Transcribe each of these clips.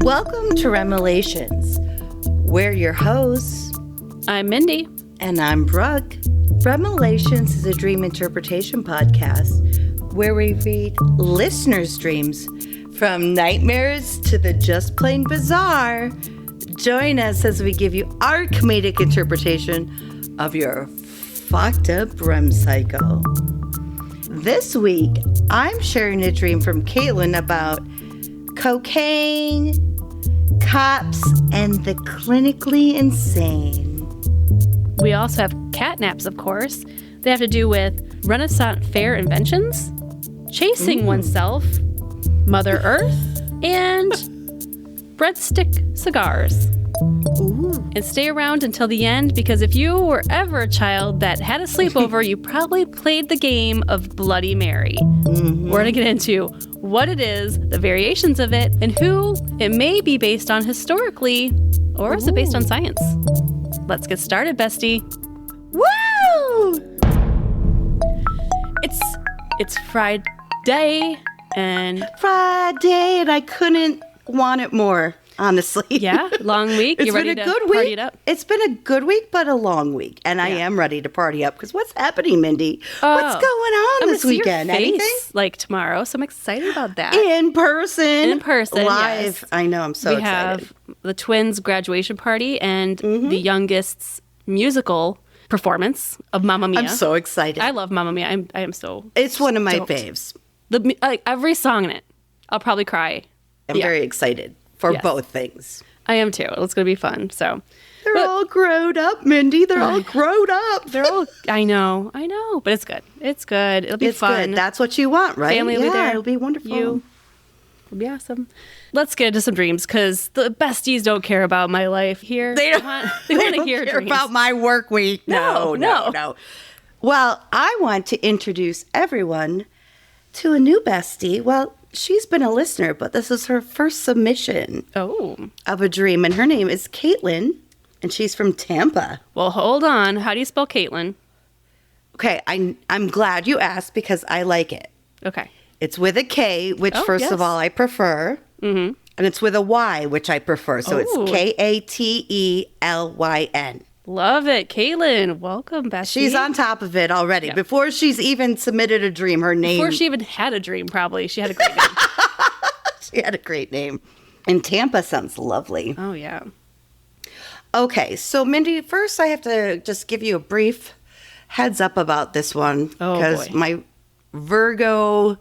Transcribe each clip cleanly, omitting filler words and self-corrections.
Welcome to REMelations. We're your hosts. I'm Mindy. And I'm Brooke. REMelations is a dream interpretation podcast where we read listeners' dreams from nightmares to the just plain bizarre. Join us as we give you our comedic interpretation of your fucked up REM cycle. This week, I'm sharing a dream from Katelyn about cocaine, cops, and the clinically insane. We also have catnaps, of course. They have to do with Renaissance fair inventions, chasing oneself, Mother Earth, and Breadstick cigars. Ooh. And stay around until the end, because if you were ever a child that had a sleepover, you probably played the game of Bloody Mary. We're going to get into what it is, the variations of it, and who it may be based on historically, or is it based on science? Let's get started, bestie. Woo! It's Friday, and I couldn't want it more, honestly. yeah, long week. You ready to party it up? It's been a good week, but a long week, and I am ready to party up. Because what's happening, Mindy? What's going on this weekend? Your face, anything? Like tomorrow, so I'm excited about that. In person, live. Yes. I know. I'm so excited. We have the twins' graduation party and the youngest's musical performance of Mamma Mia. I'm so excited. I love Mamma Mia. I am so. It's one of my stoked. faves. Every song in it, I'll probably cry. I'm very excited for both things. I am too. It's going to be fun. So they're all grown up, Mindy. They're all grown up. They're all. I know. But it's good. It's good. It'll be fun. Good. That's what you want, right? Family will be there. It'll be wonderful. It'll be awesome. Let's get into some dreams, because the besties don't care about my life here. They don't hear care dreams. about my work week. No. Well, I want to introduce everyone to a new bestie. Well, she's been a listener, but this is her first submission of a dream, and her name is Katelyn, and she's from Tampa. Well, hold on. How do you spell Katelyn? Okay, I'm glad you asked, because I like it. Okay. It's with a K, which first of all I prefer. Mm-hmm. And it's with a Y, which I prefer. So it's Katelyn. Love it. Katelyn, welcome, bestie. She's on top of it already. Yeah. Before she's even submitted a dream, her name... Before she even had a dream, probably. She had a great name. She had a great name. And Tampa sounds lovely. Oh, yeah. Okay, so Mindy, first I have to just give you a brief heads up about this one. Because my Virgo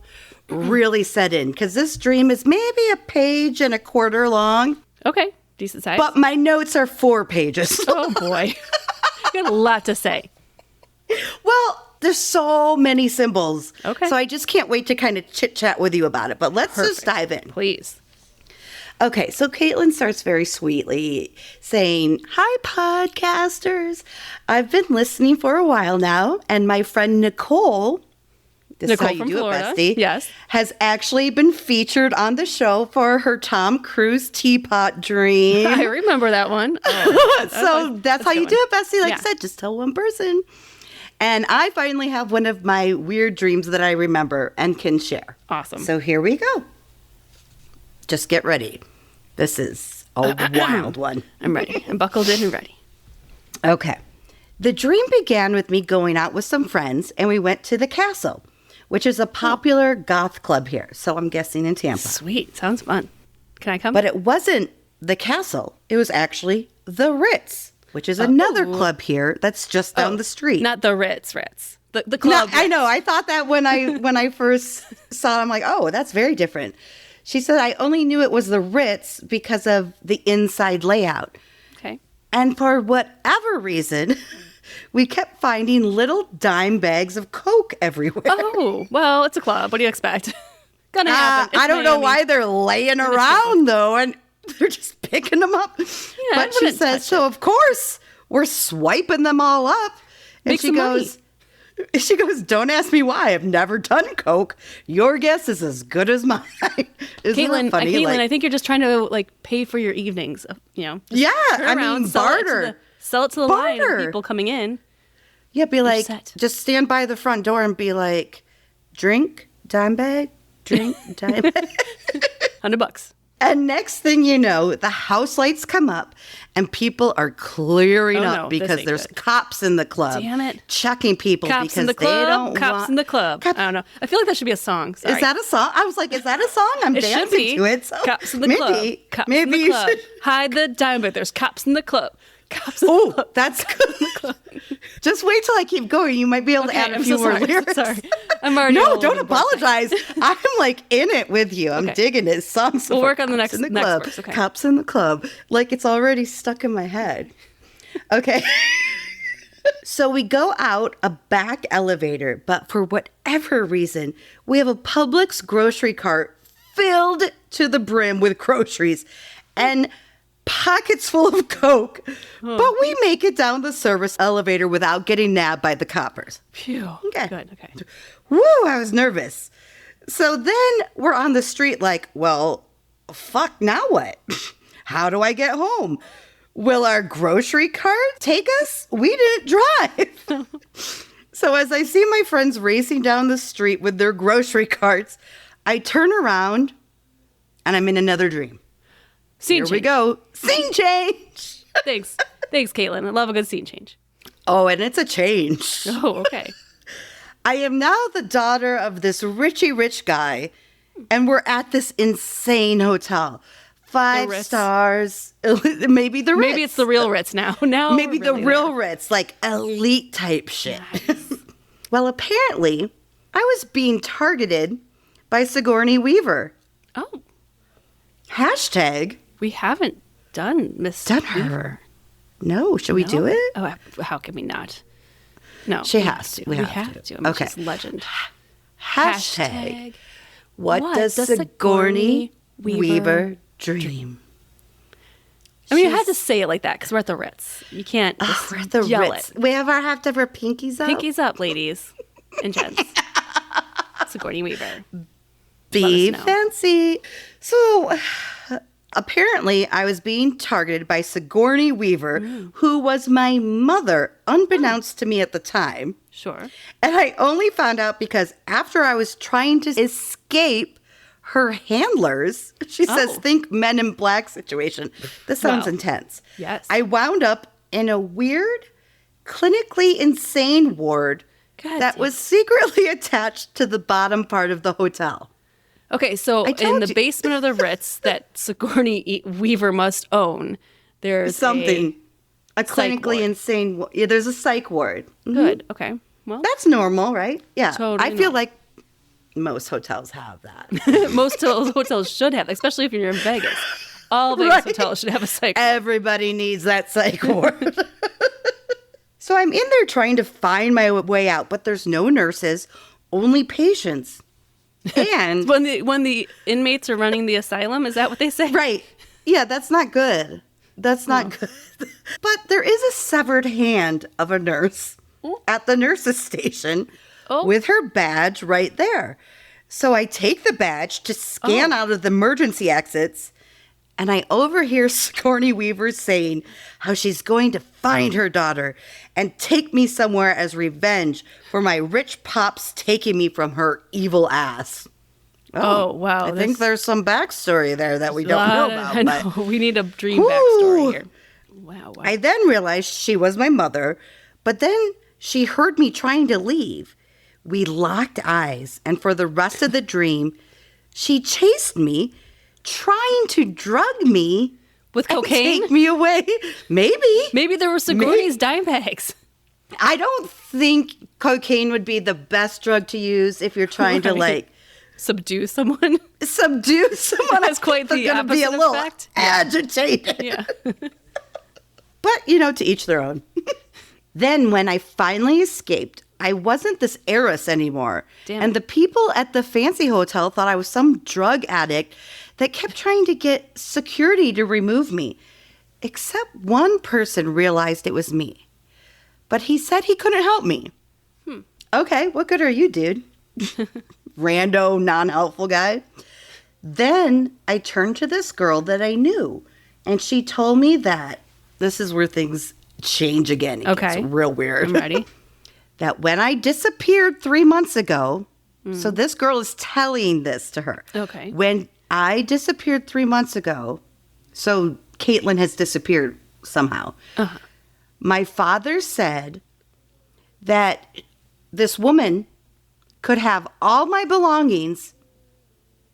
really set in. Because this dream is maybe a page and a quarter long. Okay, decent size. But my notes are 4 pages. Oh, boy. You got a lot to say. Well, there's so many symbols. Okay. So I just can't wait to kind of chit-chat with you about it. But let's just dive in. Please. Okay, so Katelyn starts very sweetly saying, "Hi, podcasters. I've been listening for a while now, and my friend Nicole, this is how you from do Florida. it, bestie, yes, has actually been featured on the show for her Tom Cruise teapot dream." I remember that one. So that's how you do it, bestie. Like I said, just tell one person. And I finally have one of my weird dreams that I remember and can share. Awesome. So here we go. Just get ready. This is a wild one. I'm ready. I'm buckled in and ready. Okay. The dream began with me going out with some friends, and we went to the Castle, which is a popular goth club here. So I'm guessing in Tampa. Sweet. Sounds fun. Can I come? But it wasn't the Castle. It was actually the Ritz, which is another club here that's just down the street. Not the Ritz. The club. No, I know. I thought that when I first saw it, I'm like, oh, that's very different. She said, I only knew it was the Ritz because of the inside layout. Okay. And for whatever reason, we kept finding little dime bags of Coke everywhere. Oh, well, it's a club. What do you expect? Gonna happen. I don't know why they're laying around, though, and they're just picking them up. Yeah, but she says, so of course, we're swiping them all up. And she goes, don't ask me why. I've never done Coke. Your guess is as good as mine. Caitlin, I think you're just trying to pay for your evenings. Yeah, I mean, barter. Sell it to the line of people coming in. Yeah, be like, just stand by the front door and be like, drink, dime bag, drink, dime bag. $100. And next thing you know, the house lights come up and people are clearing up because there's cops in the club. Damn it. Checking people Cops because in the club, they don't cops want... in the club. I don't know. I feel like that should be a song. Sorry. Is that a song? I was like, is that a song? I'm dancing to it. So cops in the club. Cops in the club. Hide the dime, but there's cops in the club. Cops in the club. That's good. Just wait till I keep going. You might be able to add a few more lyrics. Sorry. I'm already No, don't apologize. I'm like in it with you. I'm digging it. Songs. We'll work on the next club. Verse. Okay. Cops in the club. Like it's already stuck in my head. Okay. So we go out a back elevator, but for whatever reason, we have a Publix grocery cart filled to the brim with groceries and pockets full of Coke. But we make it down the service elevator without getting nabbed by the coppers. Phew. Okay. Good. Okay. Woo, I was nervous. So then we're on the street like, well, fuck, now what? How do I get home? Will our grocery cart take us? We didn't drive. So as I see my friends racing down the street with their grocery carts, I turn around and I'm in another dream. Scene Here change. we go. Scene change. Thanks. Thanks, Katelyn. I love a good scene change. Oh, and it's a change. Oh, okay. I am now the daughter of this rich guy, and we're at this insane hotel. 5 stars. Maybe the Ritz. Maybe it's the real Ritz now. Maybe the real Ritz, like elite type shit. Nice. Well, apparently, I was being targeted by Sigourney Weaver. Oh. Hashtag. We haven't done Miss Done her. No. Should we do it? Oh, how can we not? No. She has to. We have to. I mean, okay. She's legend. Hashtag. What does Sigourney Weaver dream? I mean, you had to say it like that because we're at the Ritz. You can't just we're at the yell Ritz. it. We have to have our pinkies up. Pinkies up, ladies and gents. Sigourney Weaver. Be fancy. So apparently I was being targeted by Sigourney Weaver, who was my mother, unbeknownst to me at the time. Sure. And I only found out because after I was trying to escape her handlers, she says, think Men in Black situation. This sounds intense. Yes. I wound up in a weird, clinically insane ward that was secretly attached to the bottom part of the hotel. Okay, so in the basement of the Ritz that Sigourney Weaver must own, there's something. A clinically insane... Yeah, there's a psych ward. Mm-hmm. Good, okay. Well, that's normal, right? Yeah. Totally I feel like most hotels have that. Most hotels should have, especially if you're in Vegas. All Vegas hotels should have a psych ward. Everybody needs that psych ward. So I'm in there trying to find my way out, but there's no nurses, only patients. And when the inmates are running the asylum, is that what they say? Right. Yeah, that's not good. That's not good. But there is a severed hand of a nurse at the nurse's station with her badge right there. So I take the badge to scan out of the emergency exits, and I overhear Sigourney Weaver saying how she's going to find her daughter and take me somewhere as revenge for my rich pops taking me from her evil ass. Oh wow. I think there's some backstory there that we don't know about. I know. We need a dream backstory here. Wow. I then realized she was my mother, but then she heard me trying to leave. We locked eyes, and for the rest of the dream, she chased me, trying to drug me with cocaine. Take me away. Maybe there were Sigourney's dime bags. I don't think cocaine would be the best drug to use if you're trying to subdue someone. That's quite the opposite be a little effect. Agitated. Yeah. But to each their own. Then when I finally escaped, I wasn't this heiress anymore. Damn. And the people at the fancy hotel thought I was some drug addict that kept trying to get security to remove me. Except one person realized it was me. But he said he couldn't help me. Okay, what good are you, dude? Rando, non-helpful guy. Then I turned to this girl that I knew, and she told me that this is where things change again. It gets real weird. I'm ready. That when I disappeared 3 months ago, so this girl is telling this to her. Okay. When I disappeared 3 months ago. So Katelyn has disappeared somehow. Uh-huh. My father said that this woman could have all my belongings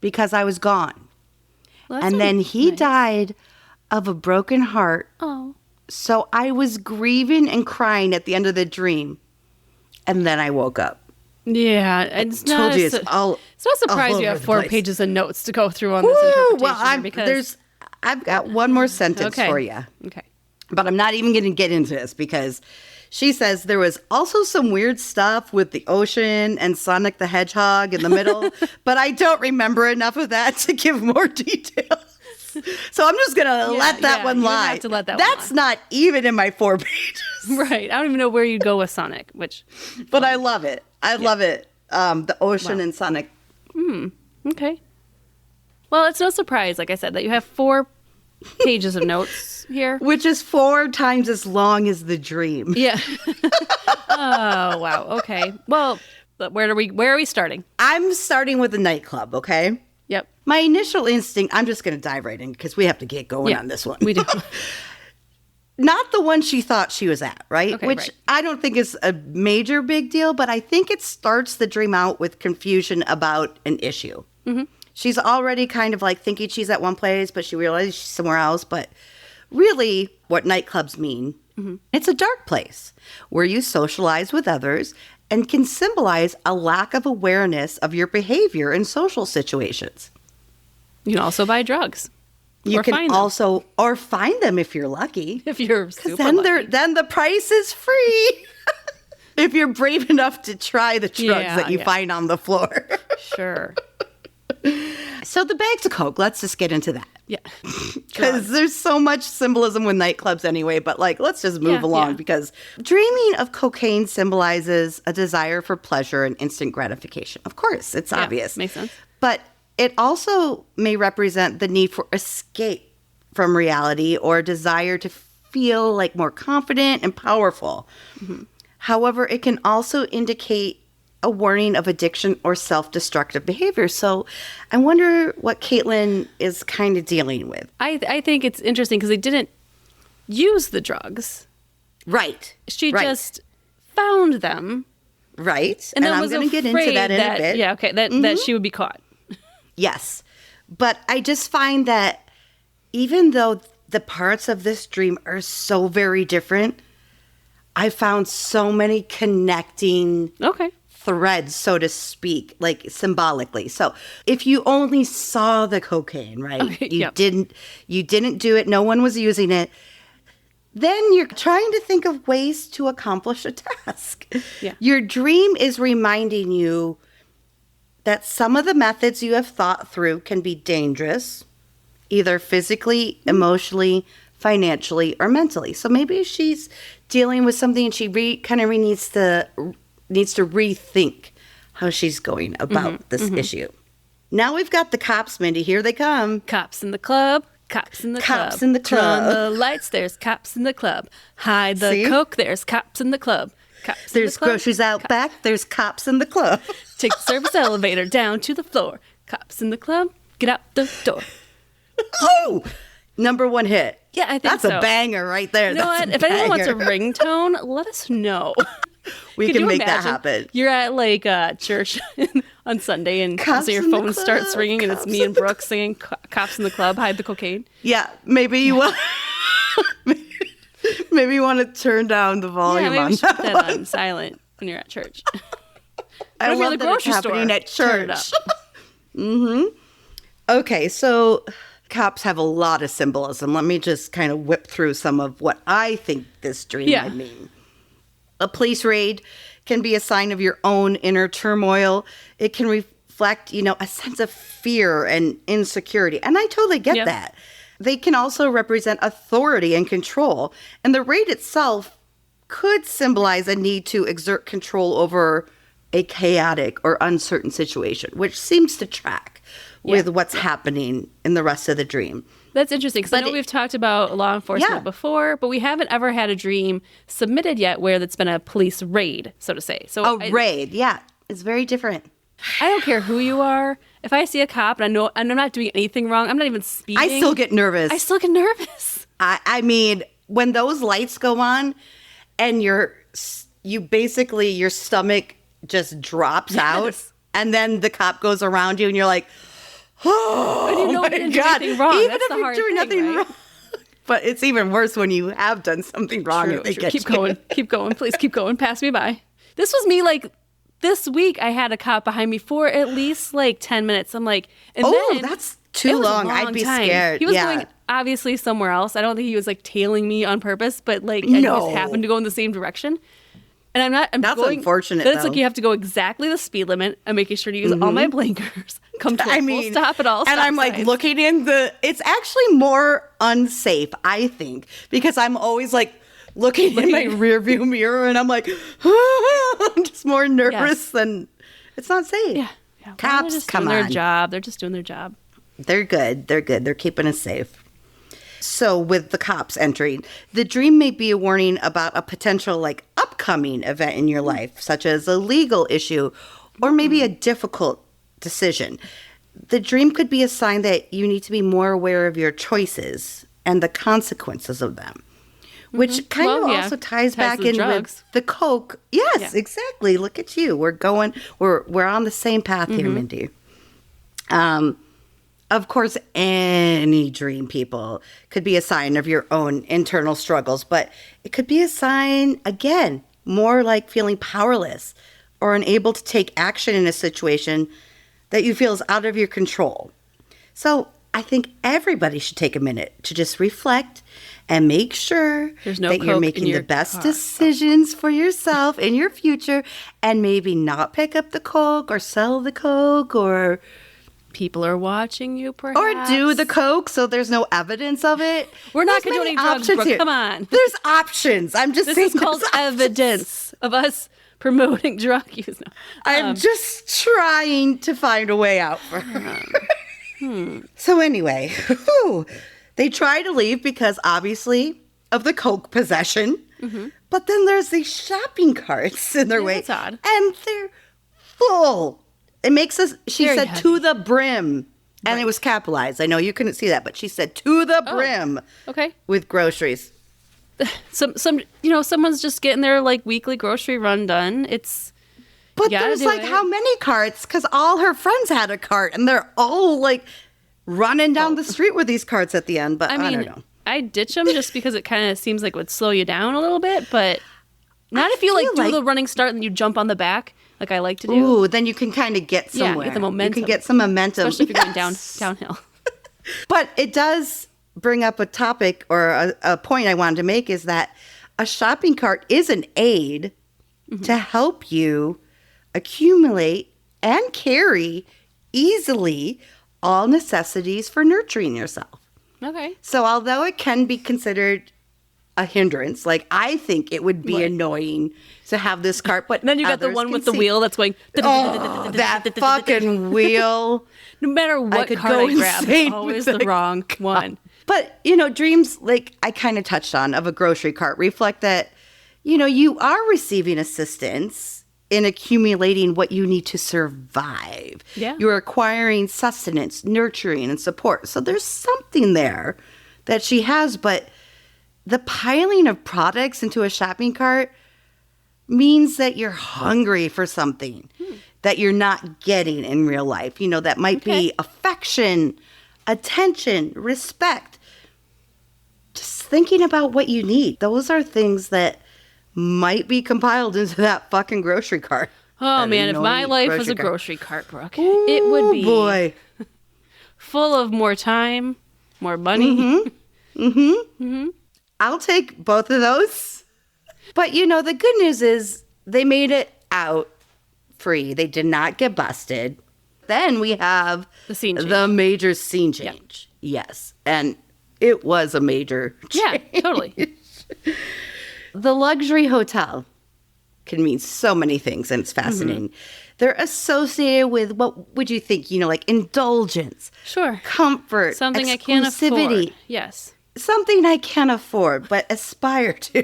because I was gone. Well, and then he died of a broken heart. Oh. So I was grieving and crying at the end of the dream. And then I woke up. Yeah, it's not surprised you have 4 pages of notes to go through on this interpretation. Well, I've got one more sentence for you. Okay. But I'm not even going to get into this because she says there was also some weird stuff with the ocean and Sonic the Hedgehog in the middle, but I don't remember enough of that to give more details. So I'm just going to let that one lie. Have to let That's one not even in my 4 pages. Right. I don't even know where you go with Sonic, But I love it. I love it. The ocean and Sonic. Okay. Well, it's no surprise, like I said, that you have 4 pages of notes here. Which is 4 times as long as the dream. Yeah. Oh, wow. Okay. Well, where are we starting? I'm starting with the nightclub, okay? Yep. My initial instinct, I'm just going to dive right in because we have to get going on this one. We do. Not the one she thought she was at, right? Okay, Which I don't think is a major big deal, but I think it starts the dream out with confusion about an issue. Mm-hmm. She's already kind of like thinking she's at one place, but she realizes she's somewhere else. But really, what nightclubs mean, it's a dark place where you socialize with others and can symbolize a lack of awareness of your behavior in social situations. You can also buy drugs. You can also, or find them if you're lucky. If you're super lucky. Then the price is free. If you're brave enough to try the drugs that you find on the floor. Sure. So the bags of coke, let's just get into that. Yeah. Because there's so much symbolism with nightclubs anyway, but let's just move along because dreaming of cocaine symbolizes a desire for pleasure and instant gratification. Of course, it's obvious. Makes sense. But it also may represent the need for escape from reality or a desire to feel like more confident and powerful. Mm-hmm. However, it can also indicate a warning of addiction or self-destructive behavior. So I wonder what Katelyn is kind of dealing with. I think it's interesting because they didn't use the drugs. Right. She just found them. Right. And I'm going to get into that in a bit. Yeah, okay. That she would be caught. Yes. But I just find that even though the parts of this dream are so very different, I found so many connecting threads, so to speak, like symbolically. So if you only saw the cocaine, right? You didn't do it. No one was using it. Then you're trying to think of ways to accomplish a task. Yeah. Your dream is reminding you that some of the methods you have thought through can be dangerous, either physically, emotionally, financially, or mentally. So maybe she's dealing with something and she kind of needs to rethink how she's going about this issue. Now we've got the cops, Mindy. Here they come. Cops in the club. Cops in the club. Cops in the club. Turn on the lights. There's cops in the club. Hide the coke. There's cops in the club. There's groceries out back. There's cops in the club. Take the service elevator down to the floor. Cops in the club. Get out the door. Oh, number 1 hit. Yeah, I think that's a banger right there. You know what? If anyone wants a ringtone, let us know. We can make that happen. You're at like church on Sunday and so your phone starts ringing and it's me and Brooke singing "Cops in the Club, Hide the Cocaine." Yeah, maybe you want. Maybe you want to turn down the volume. Yeah, maybe put that on silent when you're at church. I love that it's happening at church. Okay, so cops have a lot of symbolism. Let me just kind of whip through some of what I think this dream would mean. A police raid can be a sign of your own inner turmoil. It can reflect, a sense of fear and insecurity. And I totally get that. They can also represent authority and control. And the raid itself could symbolize a need to exert control over a chaotic or uncertain situation, which seems to track with what's happening in the rest of the dream. That's interesting because I know we've talked about law enforcement before, but we haven't ever had a dream submitted yet where that's been a police raid, so to say. So raid, it's very different. I don't care who you are. If I see a cop and I know and I'm not doing anything wrong, I'm not even speeding. I still get nervous. I mean, when those lights go on and your stomach just drops out, and then the cop goes around you and you're like, oh, and you know my you didn't God. do anything wrong. Even That's if the you're hard doing thing, nothing right? wrong. But it's even worse when you have done something wrong. True, and they true. get Keep you. going. Keep going. Please keep going. Pass me by. This was me like this week. I had a cop behind me for at least like 10 minutes. I'm like, and then that's too long. I'd be scared. He was going obviously somewhere else. I don't think he was like tailing me on purpose, but like I just happened to go in the same direction. And that's unfortunate. Then it's like you have to go exactly the speed limit. I'm making sure to use all my blinkers. Come to a full stop at all. And I'm like looking in it's actually more unsafe, I think, because I'm always like looking in my rear view mirror and I'm like, I'm just more nervous than it's not safe. Yeah. Cops, come on. They're doing their job. They're just doing their job. They're good. They're keeping us safe. So with the cops entering, the dream may be a warning about a potential like upcoming event in your life, such as a legal issue or maybe a difficult decision. The dream could be a sign that you need to be more aware of your choices and the consequences of them, which kind of also ties back in with the Coke. Yes, exactly. Look at you. We're on the same path here, Mindy. Of course, any dream, people, could be a sign of your own internal struggles, but it could be a sign, again, more like feeling powerless or unable to take action in a situation that you feel is out of your control. So I think everybody should take a minute to just reflect and make sure that you're making the best decisions for yourself in your future, and maybe not pick up the Coke or sell the Coke or... People are watching you, perhaps. Or do the Coke so there's no evidence of it. We're not condoning drugs, Brooke. Come on. There's options. I'm just saying this is called evidence of us promoting drug use. No. I'm just trying to find a way out for her. So anyway, they try to leave because obviously of the Coke possession. Mm-hmm. But then there's these shopping carts in their way. That's odd. And they're full. It makes us, she said, heavy. to the brim. And it was capitalized. I know you couldn't see that, but she said to the brim. Okay. With groceries. Someone's just getting their like weekly grocery run done. But there's like how many carts? Because all her friends had a cart and they're all like running down the street with these carts at the end. But I don't know. I ditch them just because it kind of seems like it would slow you down a little bit, but not if you do the running start and you jump on the back. Like I like to do. Ooh, then you can kind of get somewhere. Get the momentum. You can get some momentum. Especially if you're going downhill. But it does bring up a topic or a point I wanted to make is that a shopping cart is an aid to help you accumulate and carry easily all necessities for nurturing yourself. Okay. So although it can be considered a hindrance, like I think it would be annoying to have this cart, but then you got the one with the wheel that's going that fucking wheel. No matter what cart I grab, it's always the wrong one. But dreams, like I kind of touched on, of a grocery cart reflect that you are receiving assistance in accumulating what you need to survive. Yeah. You're acquiring sustenance, nurturing, and support. So there's something there that she has, but the piling of products into a shopping cart means that you're hungry for something that you're not getting in real life. That might be affection, attention, respect. Just thinking about what you need. Those are things that might be compiled into that fucking grocery cart. Oh, man, if my life was a grocery cart, Brooke, it would be full of more time, more money. I'll take both of those. But, the good news is they made it out free. They did not get busted. Then we have the major scene change. Yeah. Yes. And it was a major change. Yeah, totally. The luxury hotel can mean so many things, and it's fascinating. They're associated with, what would you think, like indulgence. Sure. Comfort. Something I can't afford. Yes. Something I can't afford, but aspire to.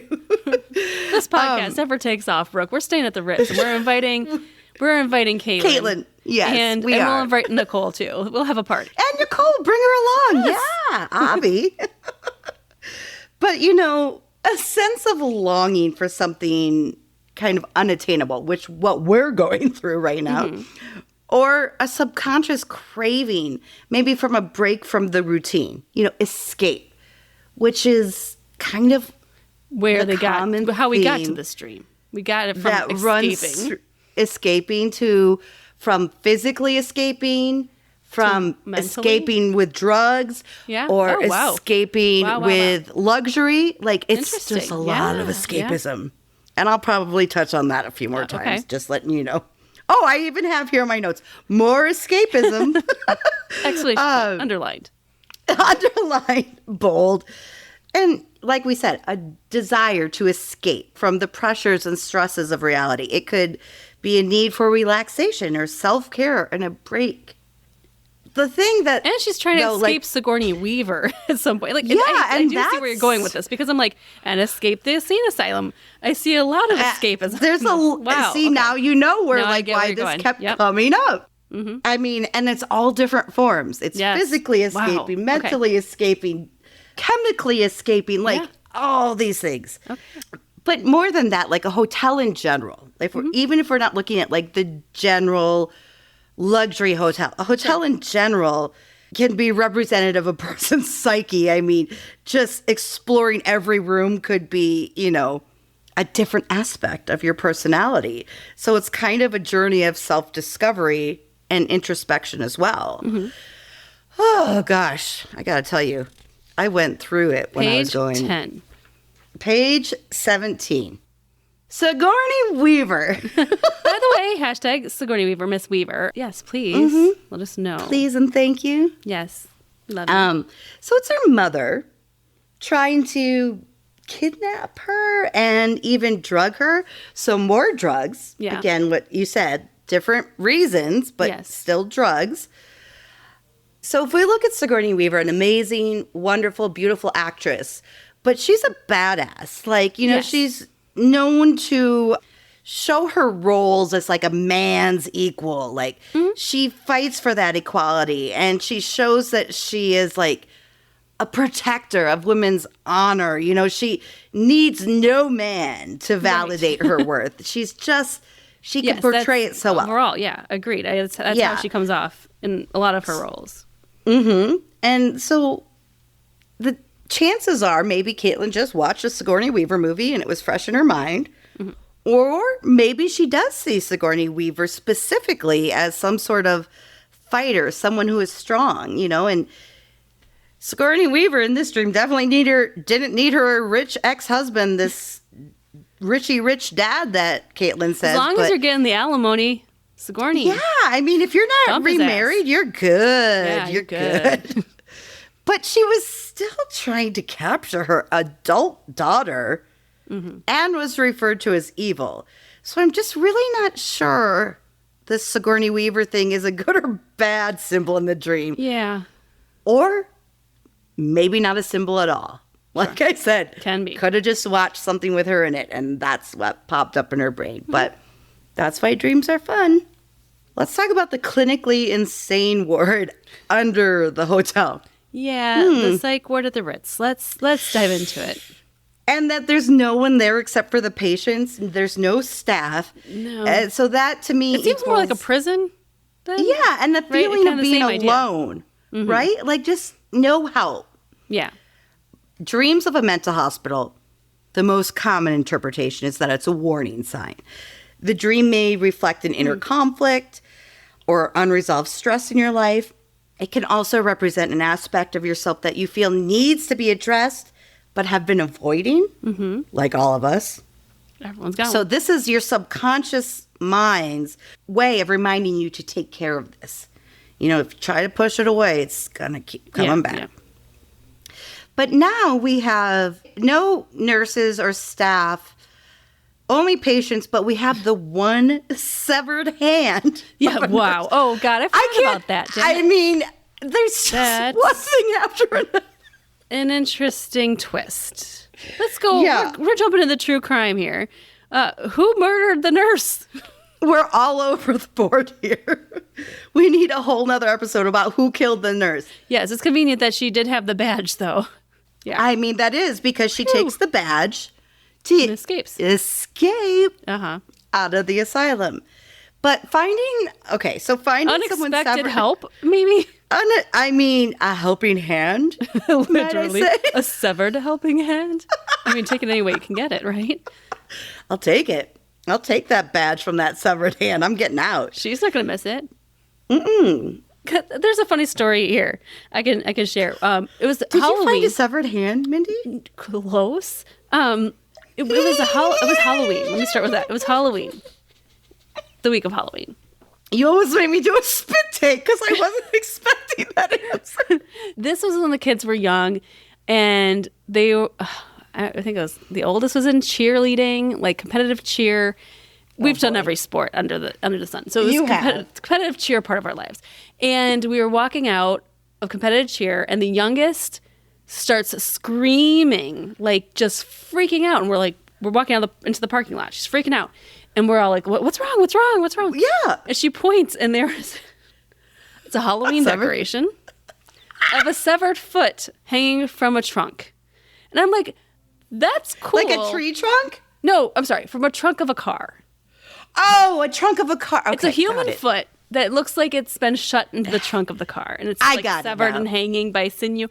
This podcast never takes off, Brooke. We're staying at the Ritz, and we're inviting We're inviting Katelyn. Caitlin, yes, and we are. We'll invite Nicole, too. We'll have a party. And Nicole, bring her along. Yes. Yeah, Abby. But, a sense of longing for something kind of unattainable, which what we're going through right now, or a subconscious craving, maybe from a break from the routine, escape, which is kind of Where the they got, common how we got to theme this dream. We got it from that escaping. From physically escaping, from escaping with drugs, or escaping with luxury. Like, it's just a lot of escapism. Yeah. And I'll probably touch on that a few more times, just letting you know. Oh, I even have here in my notes, more escapism. Excellent. Underlined. Underlined, bold. And like we said, a desire to escape from the pressures and stresses of reality. It could be a need for relaxation or self-care and a break. The thing that... And she's trying to escape Sigourney Weaver at some point. I do see where you're going with this, because I'm like, and escape the insane asylum. I see a lot of escapism. There's now you know where why this kept coming up. Mm-hmm. I mean, and it's all different forms. It's physically escaping, mentally escaping, chemically escaping, all these things. Okay. But more than that, like a hotel in general, even if we're not looking at like the general luxury hotel, a hotel in general can be representative of a person's psyche. I mean, just exploring every room could be, a different aspect of your personality. So it's kind of a journey of self-discovery and introspection as well. Mm-hmm. Oh, gosh. I got to tell you, I went through it when I was going. Page 10. Page 17. Sigourney Weaver. By the way, hashtag Sigourney Weaver, Miss Weaver. Yes, please. Let us know. Please and thank you. Yes. Love you. So it's her mother trying to kidnap her and even drug her. So more drugs. Yeah. Again, what you said, different reasons, but still drugs. So if we look at Sigourney Weaver, an amazing, wonderful, beautiful actress, but she's a badass. She's known to show her roles as like a man's equal. She fights for that equality, and she shows that she is like a protector of women's honor. She needs no man to validate her worth. She's just, she can portray it so well. Overall, agreed. That's how she comes off in a lot of her roles. Mm-hmm. And so the chances are maybe Katelyn just watched a Sigourney Weaver movie and it was fresh in her mind. Mm-hmm. Or maybe she does see Sigourney Weaver specifically as some sort of fighter, someone who is strong, and Sigourney Weaver in this dream definitely didn't need her rich ex-husband, this rich dad that Katelyn says. As long as you're getting the alimony, Sigourney. Yeah, I mean, if you're not remarried, you're good. Yeah, you're good. But she was still trying to capture her adult daughter and was referred to as evil. So I'm just really not sure this Sigourney Weaver thing is a good or bad symbol in the dream. Yeah. Or maybe not a symbol at all. Like I said, can be. Could have just watched something with her in it, and that's what popped up in her brain. But that's why dreams are fun. Let's talk about the clinically insane ward under the hotel. Yeah, the psych ward at the Ritz. Let's dive into it. And that there's no one there except for the patients. There's no staff. No. So that to me it seems more like a prison. Then? Yeah, and the feeling of being alone, right? Like just no help. Yeah. Dreams of a mental hospital, the most common interpretation is that it's a warning sign. The dream may reflect an inner conflict or unresolved stress in your life. It can also represent an aspect of yourself that you feel needs to be addressed but have been avoiding, like all of us. Everyone's got So this is your subconscious mind's way of reminding you to take care of this. If you try to push it away, it's going to keep coming back. Yeah. But now we have no nurses or staff, only patients, but we have the one severed hand. Yeah, wow. Oh, God, I forgot about that. I mean, there's just one thing after another. An interesting twist. Let's go. Yeah. We're jumping into the true crime here. Who murdered the nurse? We're all over the board here. We need a whole nother episode about who killed the nurse. Yes, it's convenient that she did have the badge, though. Yeah. I mean, that is because she takes the badge and escape out of the asylum. But finding someone unexpected help, maybe? I mean, a helping hand. Literally. A severed helping hand. I mean, take it any way you can get it, right? I'll take it. I'll take that badge from that severed hand. I'm getting out. She's not going to miss it. Mm-mm. There's a funny story here. I can share. It was Did Halloween. You find a severed hand, Mindy? Close. It was Halloween. Let me start with that. It was Halloween. The week of Halloween. You almost made me do a spit take because I wasn't expecting that answer. This was when the kids were young, and they, I think it was the oldest was in cheerleading, like competitive cheer. We've done every sport under the sun, so it was competitive cheer part of our lives. And we were walking out of competitive cheer, and the youngest starts screaming, like just freaking out, and we're walking out into the parking lot. She's freaking out. And we're all like, what's wrong? What's wrong? What's wrong? Yeah. And she points, and it's a Halloween decoration of a severed foot hanging from a trunk. And I'm like, that's cool. Like a tree trunk? No, I'm sorry, from a trunk of a car. Oh, a trunk of a car. Okay, it's a human foot that looks like it's been shut into the trunk of the car. And it's severed and hanging by sinew.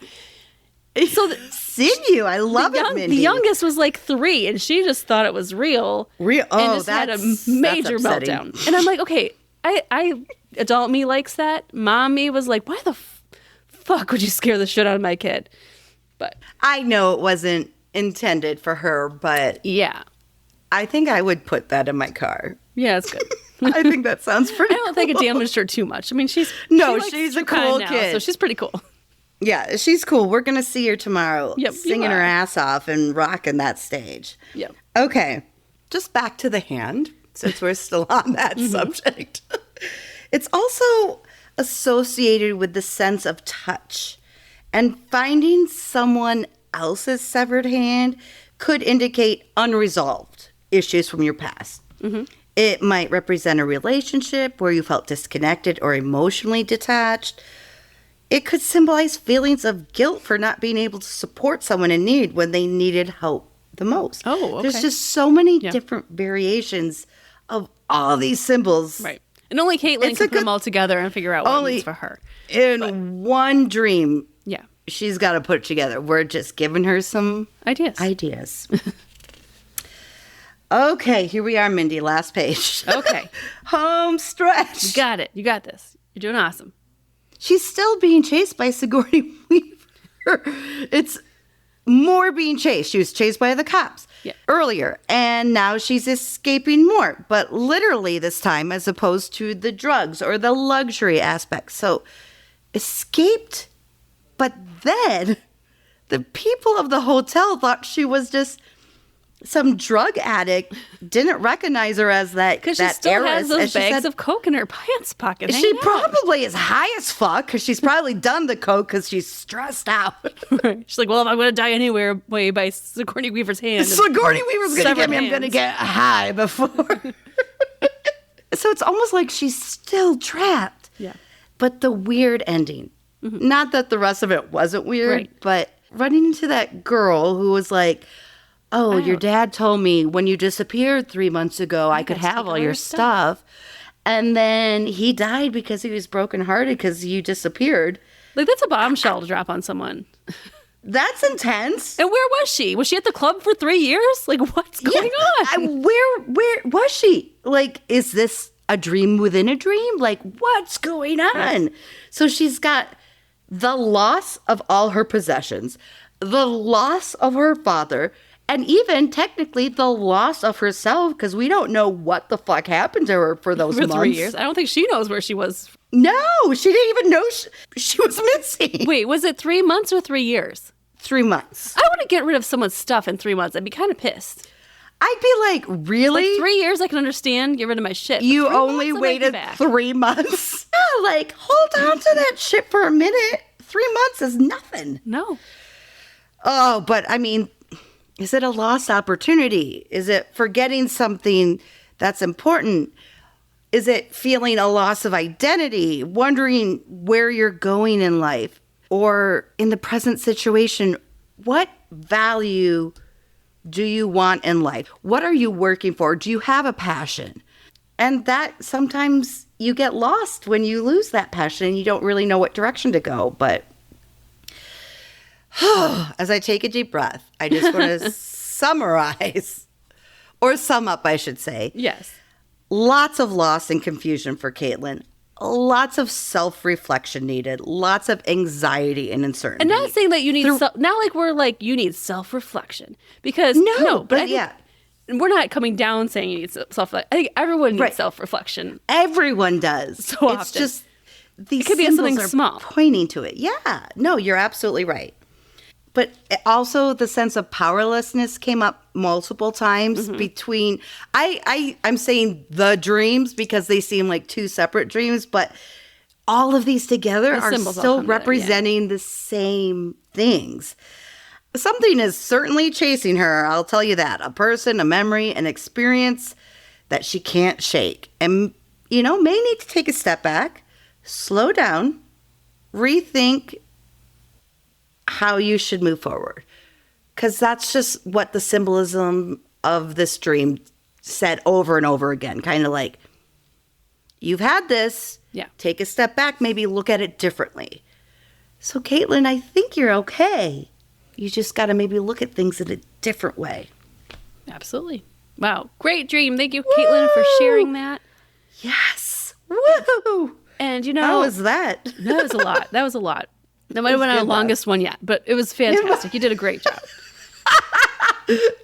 So sinew, I love it, Mindy. The youngest was like 3, and she just thought it was real. Real? Oh, and just had a major meltdown. And I'm like, okay, I adult me likes that. Mom me was like, why the fuck would you scare the shit out of my kid? But I know it wasn't intended for her, but yeah, I think I would put that in my car. Yeah, it's good. I think that sounds pretty. I don't think it damaged her too much. I mean, she's a cool now, kid, so she's pretty cool. Yeah, she's cool. We're going to see her tomorrow singing her ass off and rocking that stage. Yep. Okay, just back to the hand, since we're still on that subject. It's also associated with the sense of touch. And finding someone else's severed hand could indicate unresolved issues from your past. Mm-hmm. It might represent a relationship where you felt disconnected or emotionally detached. It could symbolize feelings of guilt for not being able to support someone in need when they needed help the most. Oh, okay. There's just so many different variations of all these symbols. Right. And only Katelyn can put them all together and figure out what it means for her. One dream, yeah, she's got to put it together. We're just giving her some ideas. Okay, here we are, Mindy. Last page. Okay. Home stretch. You got it. You got this. You're doing awesome. She's still being chased by Sigourney Weaver. It's more being chased. She was chased by the cops earlier, and now she's escaping more, but literally this time as opposed to the drugs or the luxury aspect. So escaped, but then the people of the hotel thought she was just some drug addict, didn't recognize her as that because she still has those bags of coke in her pants pocket. She probably is high as fuck because she's probably done the coke because she's stressed out. Right. She's like, well, if I'm going to die anyway by Sigourney Weaver's hand. Sigourney Weaver's going to get me. I'm going to get high before. So it's almost like she's still trapped. Yeah. But the weird ending. Mm-hmm. Not that the rest of it wasn't weird, but running into that girl who was like, oh, your dad told me when you disappeared 3 months ago, I could have all your stuff. And then he died because he was brokenhearted because you disappeared. Like, that's a bombshell to drop on someone. That's intense. And where was she? Was she at the club for 3 years? Like, what's going on? Where was she? Like, is this a dream within a dream? Like, what's going on? So she's got the loss of all her possessions, the loss of her father, and even technically the loss of herself, because we don't know what the fuck happened to her for those months. 3 years. I don't think she knows where she was. No, she didn't even know she was missing. Wait, was it 3 months or 3 years? 3 months. I want to get rid of someone's stuff in 3 months. I'd be kind of pissed. I'd be like, really? Like 3 years, I can understand. Get rid of my shit. You only waited 3 months? Yeah, like, hold on to that shit for a minute. 3 months is nothing. No. Oh, but I mean, is it a lost opportunity? Is it forgetting something that's important? Is it feeling a loss of identity, wondering where you're going in life? Or in the present situation, what value do you want in life? What are you working for? Do you have a passion? And that sometimes you get lost when you lose that passion and you don't really know what direction to go. But as I take a deep breath, I just want to summarize, or sum up, I should say. Yes. Lots of loss and confusion for Katelyn. Lots of self-reflection needed. Lots of anxiety and uncertainty. And not saying that you need, not like we're like, you need self-reflection. Because, no, but yeah. We're not coming down saying you need self-reflection. I think everyone needs self-reflection. Everyone does. So often. It's just, these it could be something small. Pointing to it. Yeah. No, you're absolutely right. But also the sense of powerlessness came up multiple times between, I'm saying the dreams because they seem like two separate dreams, but all of these together are still representing the same things. Something is certainly chasing her, I'll tell you that. A person, a memory, an experience that she can't shake. And, may need to take a step back, slow down, rethink how you should move forward. Because that's just what the symbolism of this dream said over and over again. Kind of like, you've had this. Yeah. Take a step back. Maybe look at it differently. So, Katelyn, I think you're okay. You just got to maybe look at things in a different way. Absolutely. Wow. Great dream. Thank you, Katelyn, for sharing that. Yes. Woo! And, how was that? That was a lot. That was a lot. That might have been our longest one yet, but it was fantastic. You did a great job.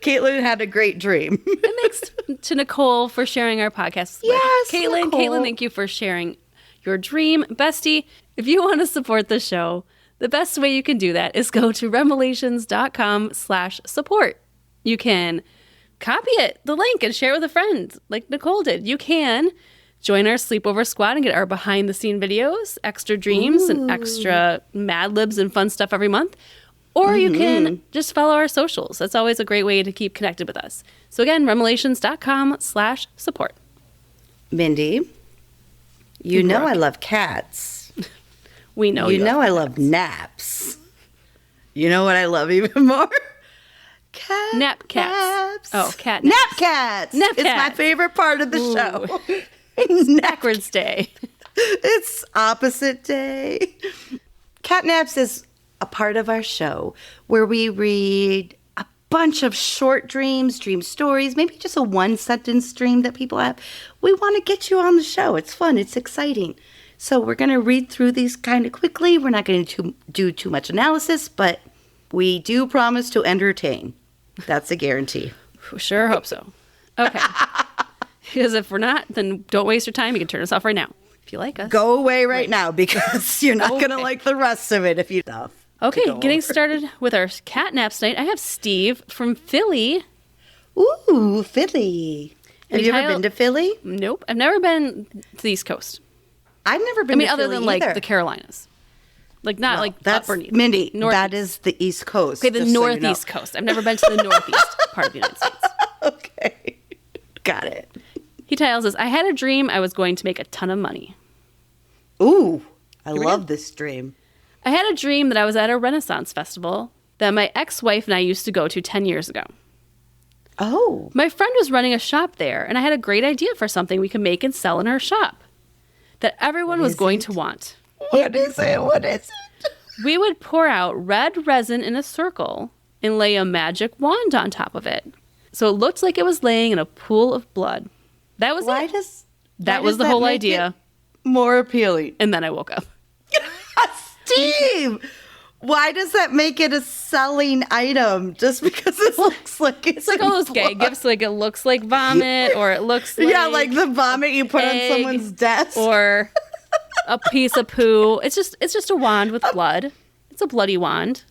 Katelyn had a great dream. And thanks to Nicole for sharing our podcast. Yes, Katelyn. Nicole. Katelyn, thank you for sharing your dream. Bestie, if you want to support the show, the best way you can do that is go to REMelations.com/support. You can copy the link, and share it with a friend like Nicole did. You can join our Sleepover squad and get our behind-the-scene videos, extra dreams, and extra Mad Libs and fun stuff every month. Or you can just follow our socials. That's always a great way to keep connected with us. So again, REMelations.com/support. Mindy, you know I love cats. We know you know I love naps. You know what I love even more? Cat Nap cats. Naps. Oh, cat naps. naps. Nap cats. Nap It's cats. my favorite part of the show. Backwards day. It's opposite day. Catnaps is a part of our show where we read a bunch of short dreams, dream stories, maybe just a one-sentence dream that people have. We want to get you on the show. It's fun. It's exciting. So we're going to read through these kind of quickly. We're not going to do too much analysis, but we do promise to entertain. That's a guarantee. Sure hope so. Okay. Because if we're not, then don't waste your time. You can turn us off right now. If you like us. Go away right now because you're not going to like the rest of it if you don't. Okay, getting started with our Catnaps night. I have Steve from Philly. Ooh, Philly. Have you ever been to Philly? Nope. I've never been to the East Coast. I've never been to Philly other than either. like the Carolinas. Like not like that's upper Mindy. Northeast. That is the East Coast. Okay, the Northeast coast. I've never been to the Northeast part of the United States. Okay. Got it. He tells us, I had a dream I was going to make a ton of money. Ooh, I love this dream. I had a dream that I was at a Renaissance festival that my ex-wife and I used to go to 10 years ago. Oh. My friend was running a shop there, and I had a great idea for something we could make and sell in her shop that everyone was going to want. What is it? What is it? We would pour out red resin in a circle and lay a magic wand on top of it. So it looked like it was laying in a pool of blood. That was it. That was the whole idea. More appealing. And then I woke up. Steve! Why does that make it a selling item? Just because it looks like it's like all those gay gifts, like it looks like vomit, or it looks like like the vomit you put on someone's desk, or a piece of poo. It's just a wand with blood. It's a bloody wand.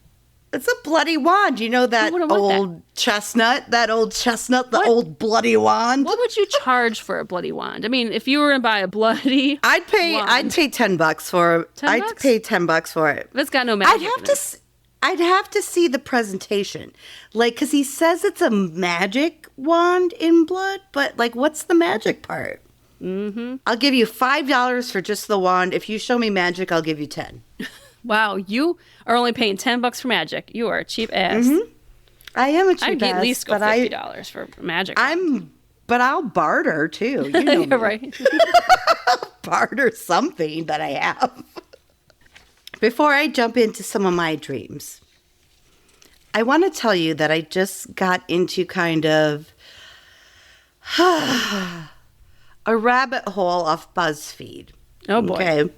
It's a bloody wand. You know that old chestnut? That old chestnut, the old bloody wand? What would you charge for a bloody wand? I mean, if you were to buy a bloody I'd pay $10 for it. $10? I'd pay $10 for it. It's got no magic. I'd have to see the presentation. Like, because he says it's a magic wand in blood, but like, what's the magic part? Mm-hmm. I'll give you $5 for just the wand. If you show me magic, I'll give you 10. Wow, you are only paying $10 for magic. You are a cheap ass. Mm-hmm. I am a cheap I'd ass. at least go $50 for magic. But I'll barter too. You know yeah, right. Barter something that I have. Before I jump into some of my dreams, I want to tell you that I just got into kind of a rabbit hole off BuzzFeed. Oh, boy. Okay.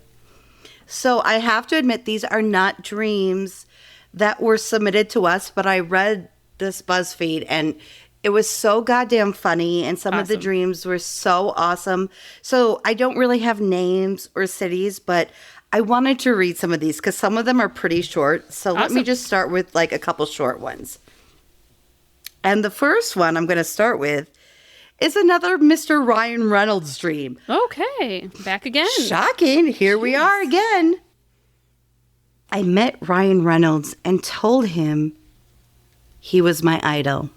So I have to admit, these are not dreams that were submitted to us, but I read this BuzzFeed and it was so goddamn funny, and some of the dreams were so awesome. So I don't really have names or cities, but I wanted to read some of these because some of them are pretty short. So let me just start with like a couple short ones. And the first one I'm going to start with is another Mr. Ryan Reynolds dream. Okay, back again. Shocking. Here we are again. I met Ryan Reynolds and told him he was my idol.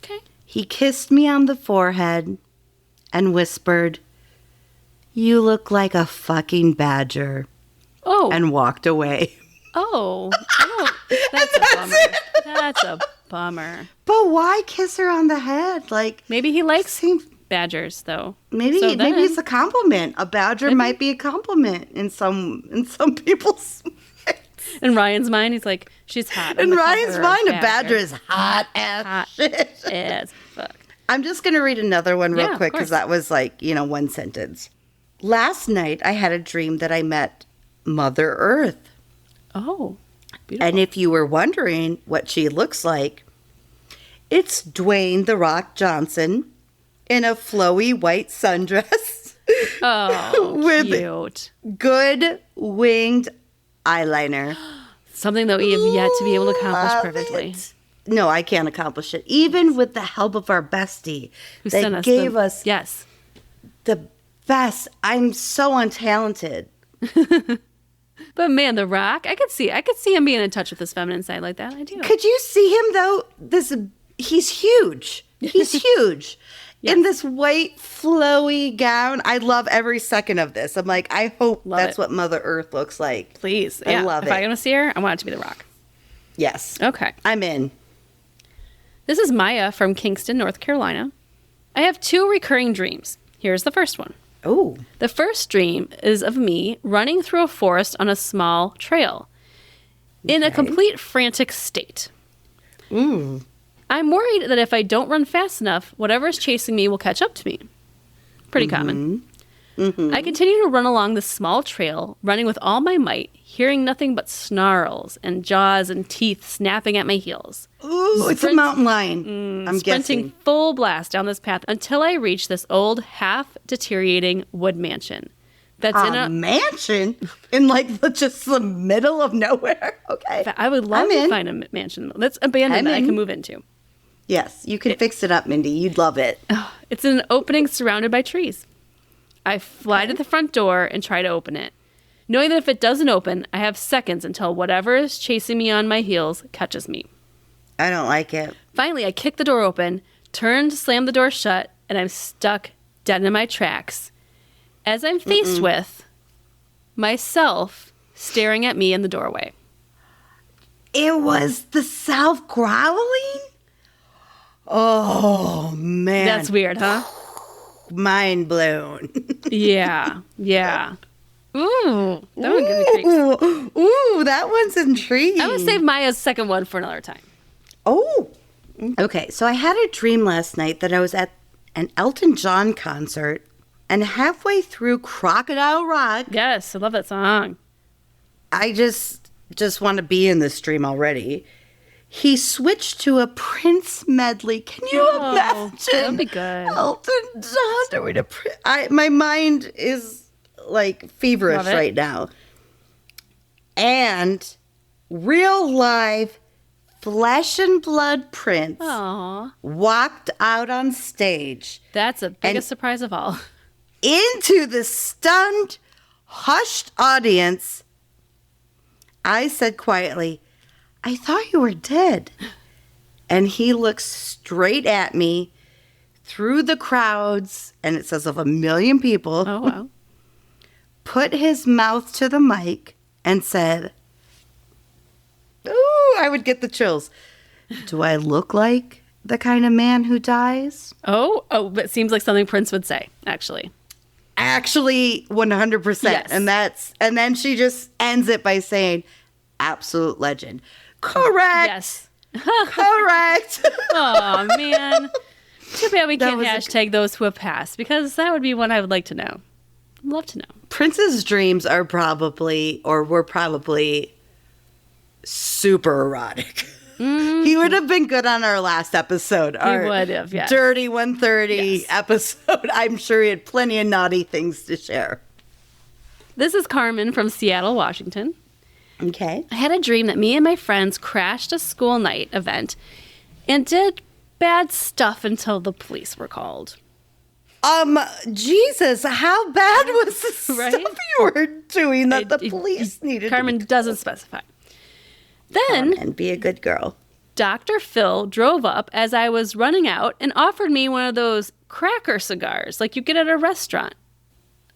Okay. He kissed me on the forehead and whispered, "You look like a fucking badger." Oh. And walked away. Oh. That's a bummer. That's a bummer. But why kiss her on the head? Like, maybe he likes badgers, though. Maybe it's a compliment. A badger might be a compliment in some people's. In Ryan's mind, he's like, she's hot. In Ryan's mind, a badger is hot as shit. As fuck. I'm just going to read another one real quick because that was like, one sentence. Last night, I had a dream that I met Mother Earth. Oh, beautiful. And if you were wondering what she looks like, it's Dwayne "The Rock" Johnson in a flowy white sundress. Oh, with cute. Good winged eyeliner. Something that we have yet to be able to accomplish perfectly. No, I can't accomplish it. Even with the help of our bestie that gave us the best. I'm so untalented. But man, The Rock, I could see him being in touch with his feminine side like that. I do. Could you see him though? He's huge. He's huge. Yes. In this white flowy gown. I love every second of this. I'm like, I hope that's what Mother Earth looks like. Please. I love it. If I'm going to see her, I want it to be The Rock. Yes. Okay. I'm in. This is Maya from Kingston, North Carolina. I have 2 recurring dreams. Here's the first one. Oh. The first dream is of me running through a forest on a small trail in a complete frantic state. I'm worried that if I don't run fast enough, whatever is chasing me will catch up to me. Pretty common. I continue to run along this small trail, running with all my might, hearing nothing but snarls and jaws and teeth snapping at my heels. Ooh, it's a mountain lion. I'm sprinting guessing. full blast down this path until I reach this old, half-deteriorating wood mansion. That's in a mansion in just the middle of nowhere. Okay, I would love to find a mansion that's abandoned that I can move into. Yes, you can fix it up, Mindy. You'd love it. It's an opening surrounded by trees. I fly to the front door and try to open it, knowing that if it doesn't open, I have seconds until whatever is chasing me on my heels catches me. I don't like it. Finally, I kick the door open, turn to slam the door shut, and I'm stuck dead in my tracks as I'm faced with myself staring at me in the doorway. It was the self growling? Oh, man. That's weird, huh? Mind blown. Yeah. Ooh, that one gives me creeps. Ooh, that one's intriguing. I'm going to save Maya's second one for another time. Oh. Okay, so I had a dream last night that I was at an Elton John concert, and halfway through Crocodile Rock. Yes, I love that song. I just want to be in this dream already. He switched to a Prince medley. Can you imagine? That'd be good. Elton John doing a Prince. My mind is like feverish right now. And real live flesh and blood Prince walked out on stage. That's the biggest surprise of all. Into the stunned, hushed audience, I said quietly, "I thought you were dead." And he looked straight at me through the crowds, and it says of 1 million people. Oh, wow. Put his mouth to the mic and said, ooh, I would get the chills. Do I look like the kind of man who dies? Oh, it seems like something Prince would say, actually. Actually, 100%. Yes. And then she just ends it by saying, absolute legend. Correct. Yes. Correct. Oh, man. Too bad we That can't was hashtag those who have passed, because that would be one I would like to know. I'd love to know. Prince's dreams were probably super erotic. Mm-hmm. He would have been good on our last episode. He would have, yes. Dirty 130 Yes. episode. I'm sure he had plenty of naughty things to share. This is Carmen from Seattle, Washington. Okay. I had a dream that me and my friends crashed a school night event and did bad stuff until the police were called. Jesus, how bad was the Right? stuff you were doing that the police needed? Carmen to doesn't specify. Then, and be a good girl. Dr. Phil drove up as I was running out and offered me one of those cracker cigars like you get at a restaurant.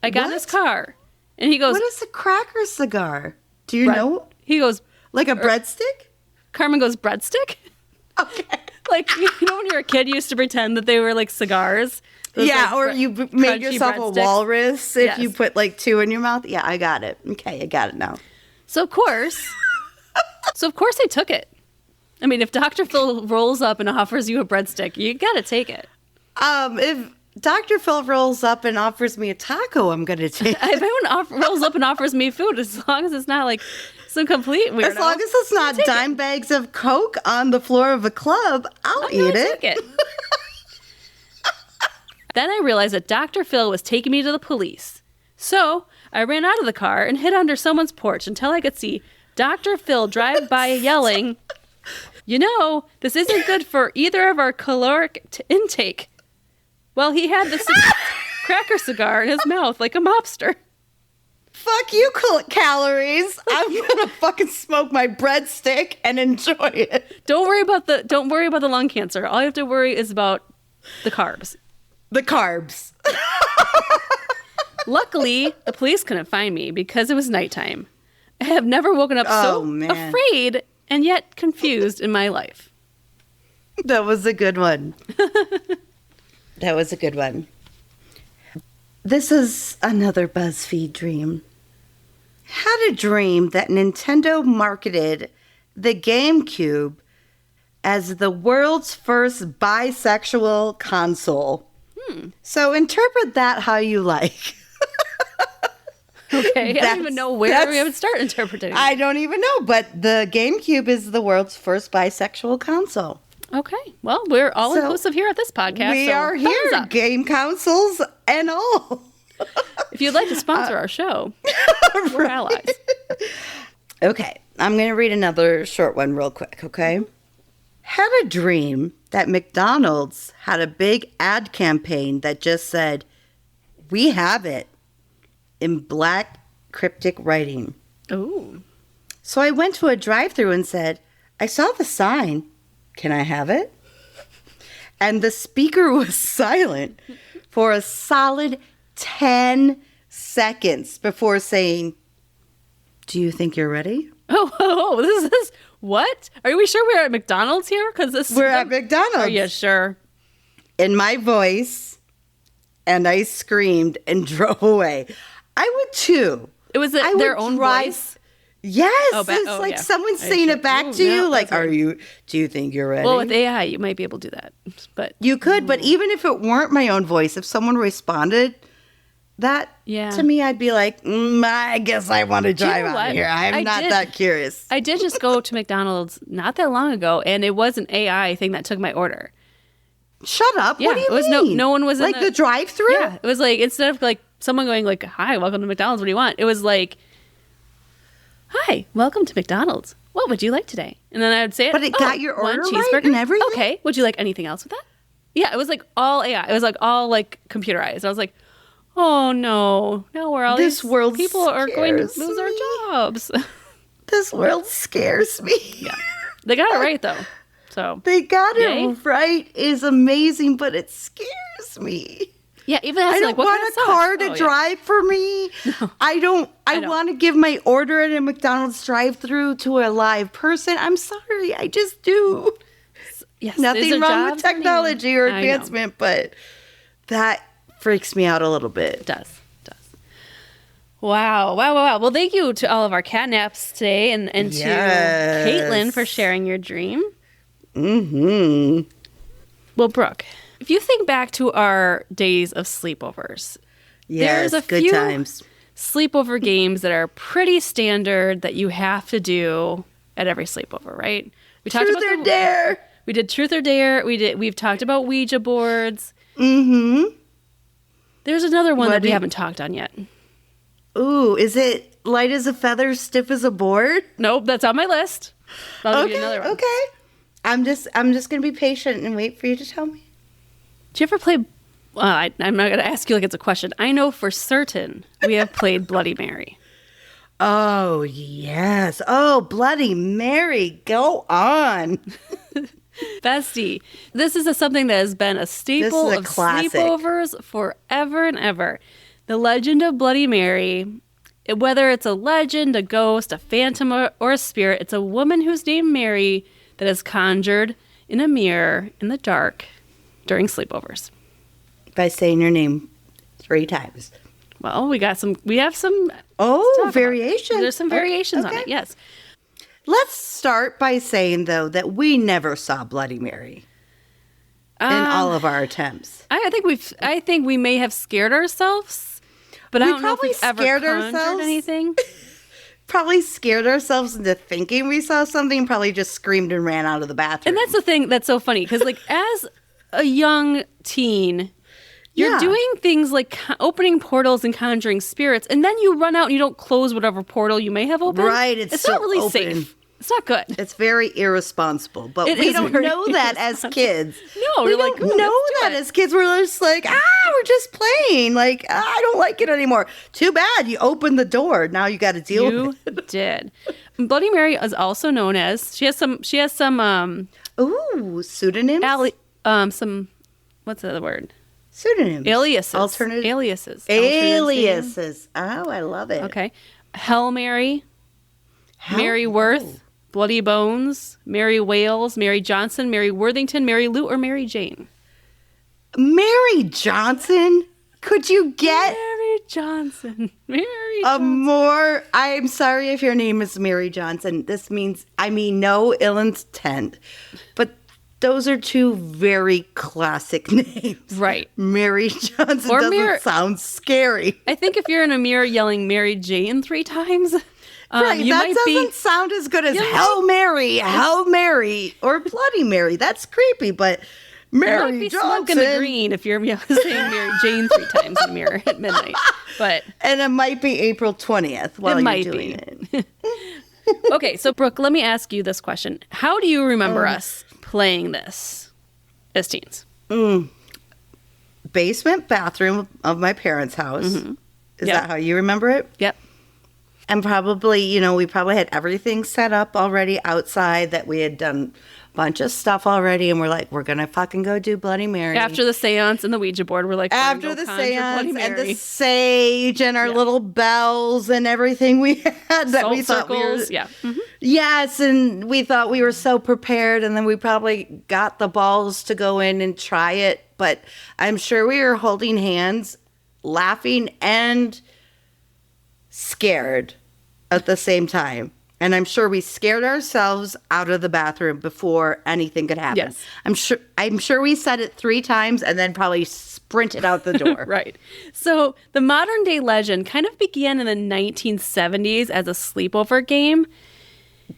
I got in his What? know, and he goes, What is a cracker cigar? Do you know? He goes, Like a breadstick? Carmen goes, breadstick? Okay. Like, you know when you were a kid, you used to pretend that they were like cigars? Those, Yeah, like, or you made crunchy yourself a breadsticks? walrus if Yes. you put like 2 in your mouth. Yeah, I got it. Okay, I got it now. So of course I took it. I mean, if Dr. Phil rolls up and offers you a breadstick, you gotta take it. If Dr. Phil rolls up and offers me a taco, I'm gonna take it. If anyone rolls up and offers me food, as long as it's not like some complete weirdo. As long as it's not dime bags of Coke on the floor of a club, I'll eat it. Take it. Then I realized that Dr. Phil was taking me to the police. So I ran out of the car and hid under someone's porch until I could see Dr. Phil drive by yelling, "You know, this isn't good for either of our caloric intake." Well, he had the cracker cigar in his mouth like a mobster. Fuck you, calories. I'm gonna fucking smoke my breadstick and enjoy it. Don't worry about the lung cancer. All you have to worry is about the carbs. The carbs. Luckily, the police couldn't find me because it was nighttime. I have never woken up afraid and yet confused in my life. That was a good one. That was a good one. This is another BuzzFeed dream. Had a dream that Nintendo marketed the GameCube as the world's first bisexual console. So interpret that how you like. Okay, I don't even know where we would start interpreting. I don't even know, but the GameCube is the world's first bisexual console. Okay, well, we're all inclusive here at this podcast. We so are here, up. game consoles and all. If you'd like to sponsor our show, we're allies. Okay, I'm going to read another short one real quick, okay? Had a dream that McDonald's had a big ad campaign that just said, "We have it," in black cryptic writing. Ooh. So I went to a drive-thru and said, "I saw the sign. Can I have it?" And the speaker was silent for a solid 10 seconds before saying, "Do you think you're ready?" Oh, this is what? Are we sure we're at McDonald's here? Because We're at McDonald's. Are you sure? In my voice, and I screamed and drove away. I would too. It was their own voice? Yes, Oh, it's like yeah. someone saying it back to you. Like, do you think you're ready? Well, with AI, you might be able to do that. But you could, but even if it weren't my own voice, if someone responded that to me, I'd be like, I guess I want to drive out of here. I'm not that curious. I did just go to McDonald's not that long ago, and it was an AI thing that took my order. Shut up. Yeah, what do you it was mean? no one was in like the drive-thru? Yeah, it was like, instead of like someone going like, "Hi, welcome to McDonald's. What do you want?" It was like, "Hi, welcome to McDonald's. What would you like today?" And then I would say it. But it got your order one right cheeseburger and everything? Okay. Would you like anything else with that? Yeah, it was like all AI. It was like all like computerized. I was like, oh no, where all This these world people are going to scares lose our jobs. This world scares me. Yeah, they got it right though. So They got yay. it right is amazing, but it scares me. Yeah, even as I don't like, what want kind of a sauce? car to Oh, yeah. drive for me. No. I don't don't. want to give my order at a McDonald's drive-through to a live person. I'm sorry. I just do. Yes, Nothing these are wrong with jobs or technology or I know. advancement, but that freaks me out a little bit. It does. Wow. Well, thank you to all of our catnaps today and to Katelyn for sharing your dream. Mm-hmm. Well, Brooke, if you think back to our days of sleepovers, Yes, there's a good few times. sleepover games that are pretty standard that you have to do at every sleepover, right? We Truth or dare. We did truth or dare. We've talked about Ouija boards. Mm-hmm. There's another one What that we do you- haven't talked on yet. Ooh, is it light as a feather, stiff as a board? Nope, that's on my list. I'll give you another one. Okay. I'm just gonna be patient and wait for you to tell me. Did you ever play? Well, I'm not going to ask you like it's a question. I know for certain we have played Bloody Mary. Oh yes. Oh, Bloody Mary, go on. Bestie, this is something that has been a staple This is a of classic. sleepovers forever and ever. The legend of Bloody Mary, whether it's a legend, a ghost, a phantom, or a spirit, it's a woman who's named Mary that is conjured in a mirror in the dark during sleepovers. By saying your name 3 times. Well, we have some. Oh, about. variations. There's some variations on Okay. it. Yes. Let's start by saying though that we never saw Bloody Mary in all of our attempts. I think we may have scared ourselves, but I We don't know if probably we've ever scared conjured ourselves. anything. Probably scared ourselves into thinking we saw something, probably just screamed and ran out of the bathroom. And that's the thing that's so funny because, like, as a young teen, you're Yeah. doing things like opening portals and conjuring spirits, and then you run out and you don't close whatever portal you may have opened. Right, it's not still really open. safe. It's not good. It's very irresponsible, but It we is don't very know that as kids. No, we you're don't like, "Ooh, know let's do that it." as kids. We're just like, we're just playing. Like, I don't like it anymore. Too bad you opened the door. Now you got to deal with it. You did. Bloody Mary is also known as she has some Ooh, pseudonyms. some what's the other word? Pseudonyms. Aliases. Alternative. Aliases. Aliases. Oh, I love it. Okay. Hell Mary, How- Mary Worth, Bloody Bones, Mary Wales, Mary Johnson, Mary Worthington, Mary Lou, or Mary Jane? Mary Johnson. Could you get Mary Johnson. Mary a Johnson. more? I'm sorry if your name is Mary Johnson. This means I mean no ill intent, but those are 2 very classic names. Right. Mary Johnson Or doesn't sound scary. I think if you're in a mirror yelling Mary Jane 3 times, Right, you that might doesn't be. sound as good as You Hail Mary, or Bloody Mary. That's creepy, but You might Mary be Johnson. smoking the green if you're saying Mary Jane 3 times in the mirror at midnight. But And it might be April 20th while It you're might doing be. it. okay, so Brooke, let me ask you this question: how do you remember us playing this as teens? Basement bathroom of my parents' house. Is Yep. that how you remember it? Yep. And probably, we probably had everything set up already outside, that we had done a bunch of stuff already, and we're like, we're going to fucking go do Bloody Mary. After the seance and the Ouija board, we're like, we're gonna After go the conjure Bloody seance and the Mary. sage and our little bells and everything we had that Salt we thought we were. circles, yeah. Mhm. Yes, and we thought we were so prepared, and then we probably got the balls to go in and try it. But I'm sure we were holding hands, laughing and scared at the same time. And I'm sure we scared ourselves out of the bathroom before anything could happen. Yes. I'm sure we said it 3 times and then probably sprinted out the door. Right. So the modern day legend kind of began in the 1970s as a sleepover game.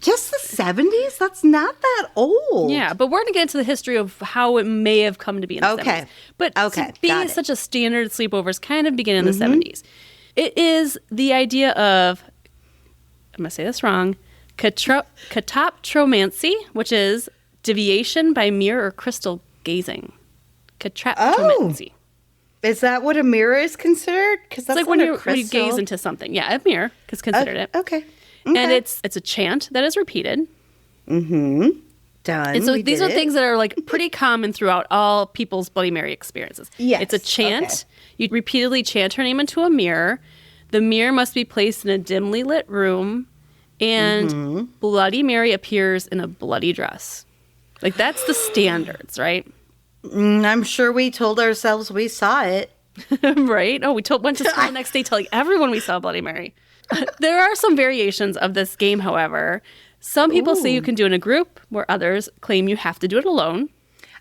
Just the 70s? That's not that old. Yeah, but we're going to get into the history of how it may have come to be in the Okay. 70s. But Okay, being got it. such a standard sleepovers kind of began in the 70s. It is the idea of, I'm going to say this wrong, catoptromancy, which is deviation by mirror or crystal gazing. Catoptromancy. Is that what a mirror is considered? Because It's that's like when not a you crystal. gaze into something. Yeah, a mirror is considered it. Okay. And it's a chant that is repeated. Done. And so We these did are it. things that are like pretty common throughout all people's Bloody Mary experiences. Yes. It's a chant. Okay. You repeatedly chant her name into a mirror. The mirror must be placed in a dimly lit room. And Bloody Mary appears in a bloody dress. Like, that's the standards, right? I'm sure we told ourselves we saw it. Right? Oh, went to school the next day telling everyone we saw Bloody Mary. There are some variations of this game, however. Some people say you can do it in a group, where others claim you have to do it alone.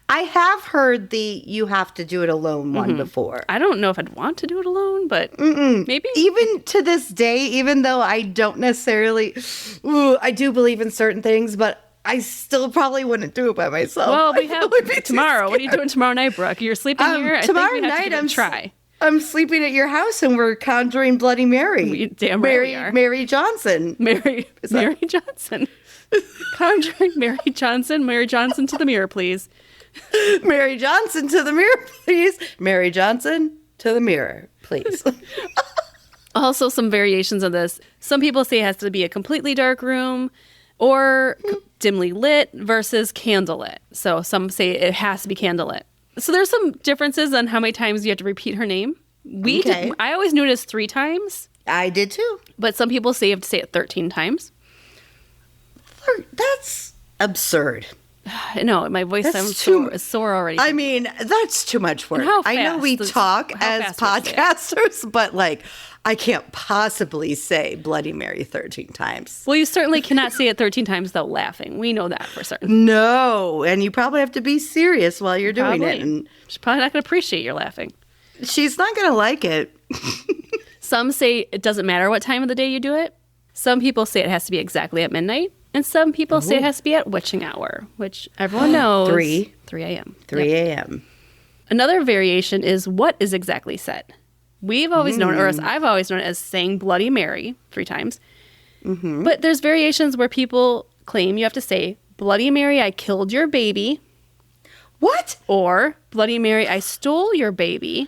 I have heard the you have to do it alone one before. I don't know if I'd want to do it alone, but maybe. Even to this day, even though I don't necessarily, I do believe in certain things, but I still probably wouldn't do it by myself. Well, we I have would be too tomorrow. What are you scared. doing tomorrow night, Brooke? You're sleeping here? Tomorrow I think we have night, to give it a try. I'm sleeping at your house and we're conjuring Bloody Mary. Damn right we are. Mary Johnson. Mary Johnson. Conjuring Mary Johnson. Mary Johnson to the mirror, please. Mary Johnson to the mirror, please. Mary Johnson to the mirror, please. Also, some variations of this. Some people say it has to be a completely dark room or dimly lit versus candlelit. So some say it has to be candlelit. So there's some differences on how many times you have to repeat her name. I always knew it as 3 times. I did too. But some people say you have to say it 13 times. That's absurd. I know, my voice sounds sore already. I mean, that's too much work. I know we talk as podcasters, but like, I can't possibly say Bloody Mary 13 times. Well, you certainly cannot say it 13 times without laughing. We know that for certain. No, and you probably have to be serious while you're doing it. And she's probably not going to appreciate your laughing. She's not going to like it. Some say it doesn't matter what time of the day you do it. Some people say it has to be exactly at midnight. And some people say it has to be at witching hour, which everyone knows. 3 a.m. 3 a.m. Another variation is what is exactly said. We've always known, or as I've always known it as saying Bloody Mary 3 times. But there's variations where people claim you have to say, Bloody Mary, I killed your baby. What? Or, Bloody Mary, I stole your baby.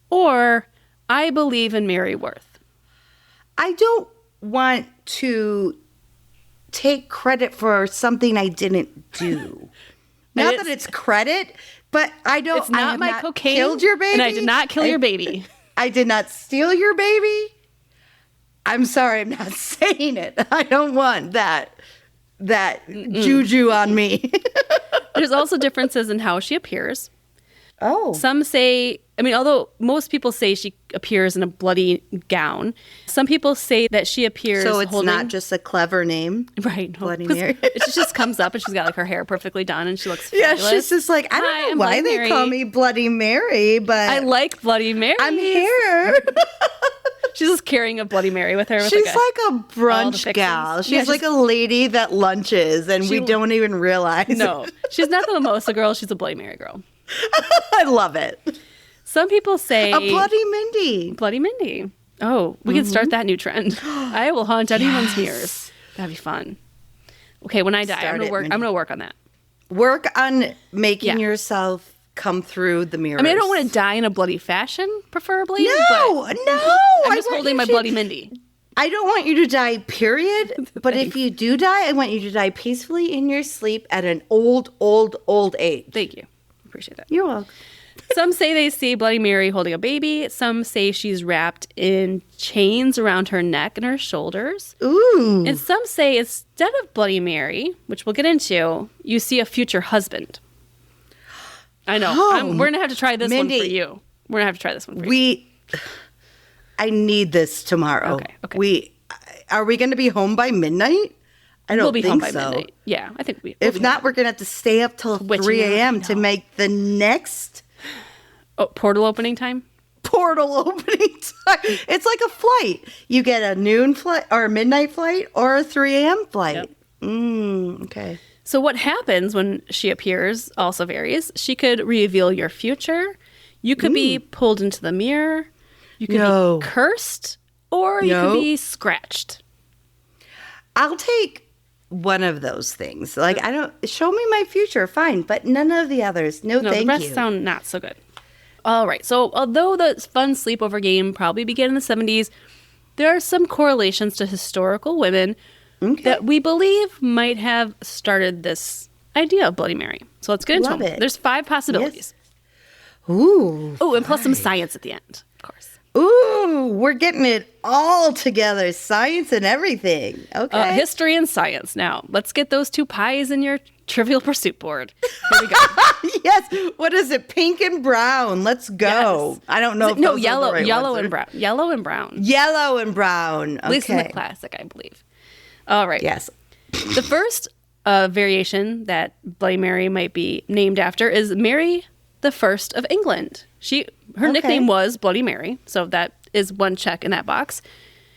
Or, I believe in Mary Worth. I don't want to take credit for something I didn't do. Not that it's credit, but I don't. It's not my cocaine. Killed your baby, and I did not kill your baby. I did not steal your baby. I'm sorry, I'm not saying it. I don't want that juju on me. There's also differences in how she appears. Oh. Some say, although most people say she appears in a bloody gown, some people say that she appears So it's holding, not just a clever name? Right. No, Bloody Mary. She just comes up and she's got like her hair perfectly done and she looks Yeah, fabulous. she's just like, I don't know why they call me Bloody Mary, but I like Bloody Mary. I'm here. She's just carrying a Bloody Mary with her. With She's like a brunch gal. She's like a lady that lunches and we don't even realize. No, she's not the mimosa girl. She's a Bloody Mary girl. I love it. Some people say a Bloody Mindy. Bloody Mindy. Oh, we can start that new trend. I will haunt anyone's mirrors. That'd be fun. Okay, when I die, I'm gonna work on that. Work on making yourself come through the mirrors. I don't want to die in a bloody fashion, preferably. No. I'm just holding my Bloody Mindy. I don't want you to die, period. But if you do die, I want you to die peacefully in your sleep at an old age. Thank you. Appreciate that. You're welcome. Some say they see Bloody Mary holding a baby. Some say she's wrapped in chains around her neck and her shoulders. Ooh. And some say instead of Bloody Mary, which we'll get into, you see a future husband. I know. We're going to have to try this Mindy, one for you. We're going to have to try this one for you. I need this tomorrow. Okay. Are we going to be home by midnight? We'll be home by midnight. Yeah, I think we. If not, we're going to have to stay up till 3 a.m. to make the next portal opening time. Portal opening time. It's like a flight. You get a noon flight or a midnight flight or a 3 a.m. flight. Yep. Okay. So what happens when she appears also varies. She could reveal your future. You could be pulled into the mirror. You could be cursed, or you could be scratched. I'll take one of those things. Like, show me my future, fine, but none of the others. No, thank you. The rest sound not so good. All right, so although the fun sleepover game probably began in the 70s, there are some correlations to historical women that we believe might have started this idea of Bloody Mary. So let's get into Love them. it. There's 5 possibilities. Yes. Ooh. Oh, and plus some science at the end, of course. Ooh, we're getting it all together. Science and everything. Okay. History and science. Now, let's get those 2 pies in your Trivial Pursuit board. Here we go. Yes. What is it? Pink and brown. Let's go. Yes. I don't know if no, those yellow, are the right yellow ones. and brown. Yellow and brown. Yellow and brown. Okay. At least in the classic, I believe. All right. Yes. The first variation that Bloody Mary might be named after is Mary the First of England. Her nickname was Bloody Mary, so that is one check in that box.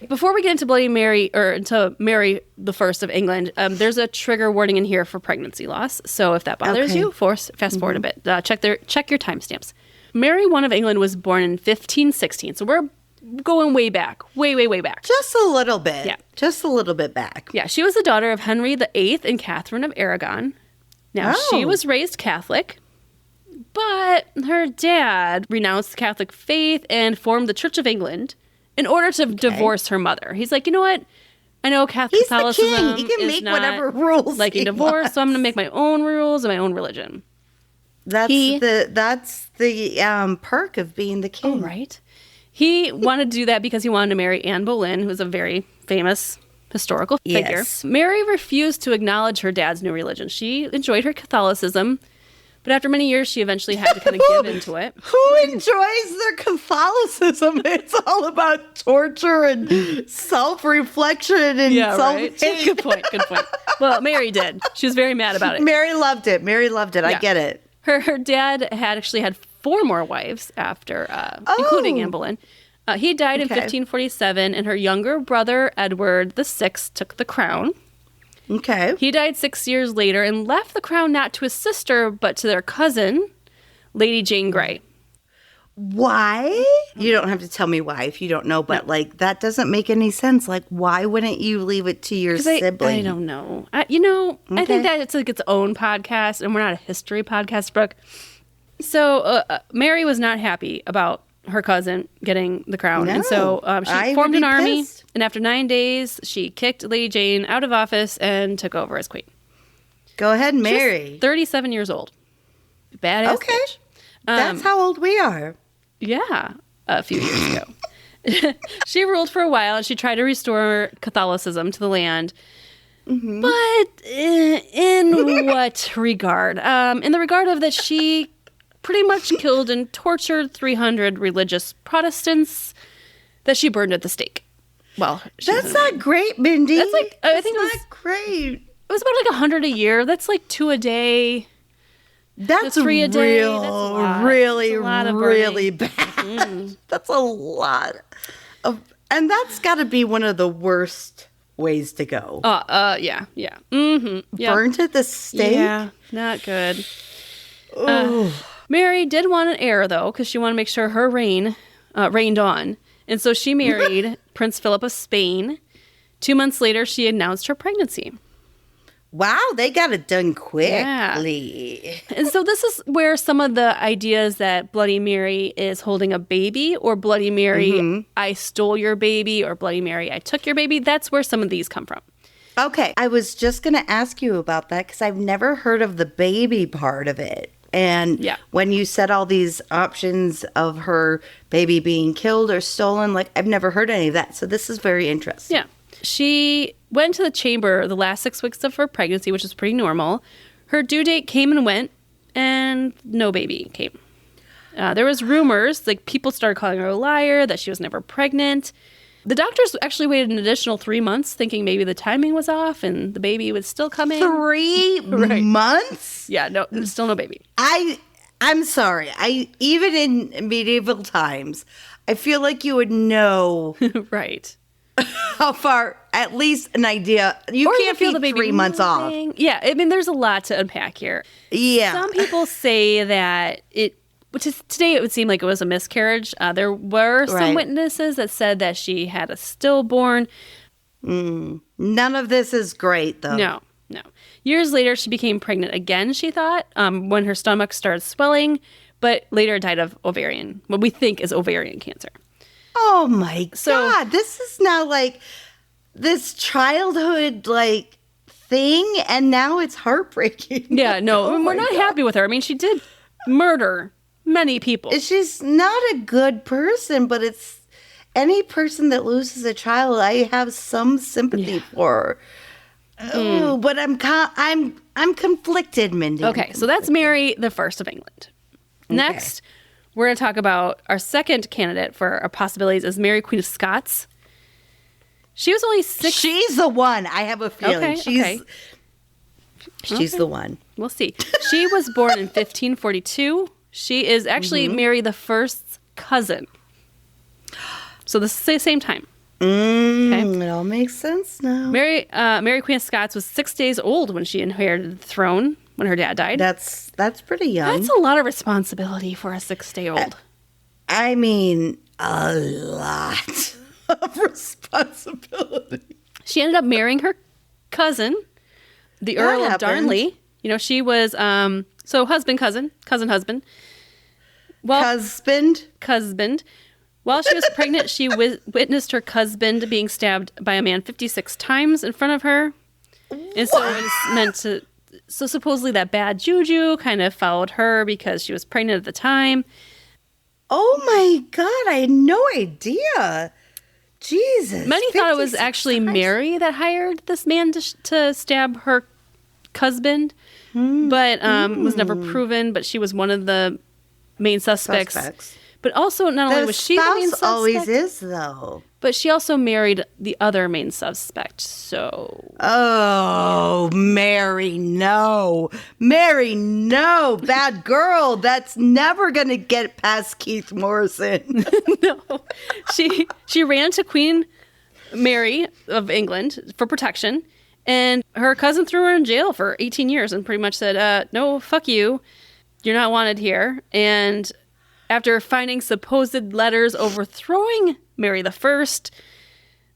Before we get into Bloody Mary, or into Mary the First of England, there's a trigger warning in here for pregnancy loss. So if that bothers you, fast forward a bit. Check your timestamps. Mary I of England was born in 1516, so we're going way back, way back. Just a little bit. Yeah. Just a little bit back. Yeah, she was the daughter of Henry VIII and Catherine of Aragon. Now, she was raised Catholic, but her dad renounced the Catholic faith and formed the Church of England in order to divorce her mother. He's like, you know what? I know Catholicism He's the king. He can make whatever rules liking he divorce, wants. so I'm going to make my own rules and my own religion. That's the perk of being the king. Oh, right. He wanted to do that because he wanted to marry Anne Boleyn, who was a very famous historical figure. Yes. Mary refused to acknowledge her dad's new religion. She enjoyed her Catholicism, but after many years, she eventually had to kind of give into it. Who enjoys their Catholicism? It's all about torture and self-reflection and self-hate. Good point. Well, Mary did. She was very mad about it. Mary loved it. I get it. Her dad had 4 more wives after, including Anne Boleyn. He died in 1547, and her younger brother, Edward VI, took the crown. Okay. He died 6 years later and left the crown not to his sister, but to their cousin, Lady Jane Grey. Why? You don't have to tell me why if you don't know, but that doesn't make any sense. Like, why wouldn't you leave it to your sibling? I don't know. I think that it's its own podcast, and we're not a history podcast, Brooke. So Mary was not happy about her cousin getting the crown. No, and so she formed an army. Pissed. And after 9 days, she kicked Lady Jane out of office and took over as queen. Go ahead, Mary. She's 37 years old. Badass bitch. That's how old we are. Yeah, a few years ago. She ruled for a while, and she tried to restore Catholicism to the land. Mm-hmm. But in what regard? In the regard of that she pretty much killed and tortured 300 religious Protestants that she burned at the stake. Well, that's not great, Mindy. That's I think not great. It was about 100 a year. That's 2 a day. That's 3 a day. Real, that's a lot. really, That's a lot of really burning. bad. That's a lot of, and that's got to be one of the worst ways to go. Yeah. Mm-hmm. Yep. Burnt at the stake. Yeah, not good. Mary did want an heir, though, because she wanted to make sure her reign reigned on. And so she married Prince Philip of Spain. 2 months later, she announced her pregnancy. Wow, they got it done quickly. Yeah. And so this is where some of the ideas that Bloody Mary is holding a baby, or Bloody Mary, I stole your baby, or Bloody Mary, I took your baby, that's where some of these come from. Okay, I was just going to ask you about that because I've never heard of the baby part of it. And when you said all these options of her baby being killed or stolen, I've never heard any of that. So this is very interesting. Yeah. She went to the chamber the last 6 weeks of her pregnancy, which is pretty normal. Her due date came and went, and no baby came. There was rumors, people started calling her a liar, that she was never pregnant. The doctors actually waited an additional 3 months, thinking maybe the timing was off and the baby would still come in. 3 months? Yeah, no, still no baby. I'm sorry. Even in medieval times, I feel like you would know right. how far, at least an idea. You can't feel the baby 3 months off. Yeah, there's a lot to unpack here. Yeah. Some people say that today it would seem like it was a miscarriage. There were some witnesses that said that she had a stillborn. None of this is great, though. No. Years later, she became pregnant again, she thought, when her stomach started swelling, but later died of what we think is ovarian cancer. Oh, my God. This is now this childhood, thing, and now it's heartbreaking. Yeah, no, we're not happy with her. I mean, she did murder many people. She's not a good person, but it's any person that loses a child, I have some sympathy for. Oh, but I'm conflicted, Mindy. Okay, so that's Mary the First of England. Next, we're going to talk about our second candidate for our possibilities is Mary, Queen of Scots. She was only 6. She's the one. I have a feeling. She's the one. We'll see. She was born in 1542. She is actually Mary the First's cousin. So the same time. It all makes sense now. Mary, Queen of Scots, was 6 days old when she inherited the throne when her dad died. That's pretty young. That's a lot of responsibility for a 6-day-old. I mean, a lot of responsibility. She ended up marrying her cousin, the Earl of Darnley. You know, she was so cousin. Well, husband. While she was pregnant, she witnessed her husband being stabbed by a man 56 times in front of her. And so it's meant to... So supposedly that bad juju kind of followed her because she was pregnant at the time. Oh my God, I had no idea. Jesus. Many thought it was actually Mary that hired this man to stab her husband, but was never proven. But she was one of the main suspects. But also, not only was she the main suspect, always is, though. But she also married the other main suspect, so... Oh, Mary, no. Mary, no. Bad girl. That's never going to get past Keith Morrison. No. She ran to Queen Mary of England for protection, and her cousin threw her in jail for 18 years and pretty much said, no, fuck you. You're not wanted here. And... after finding supposed letters overthrowing Mary I,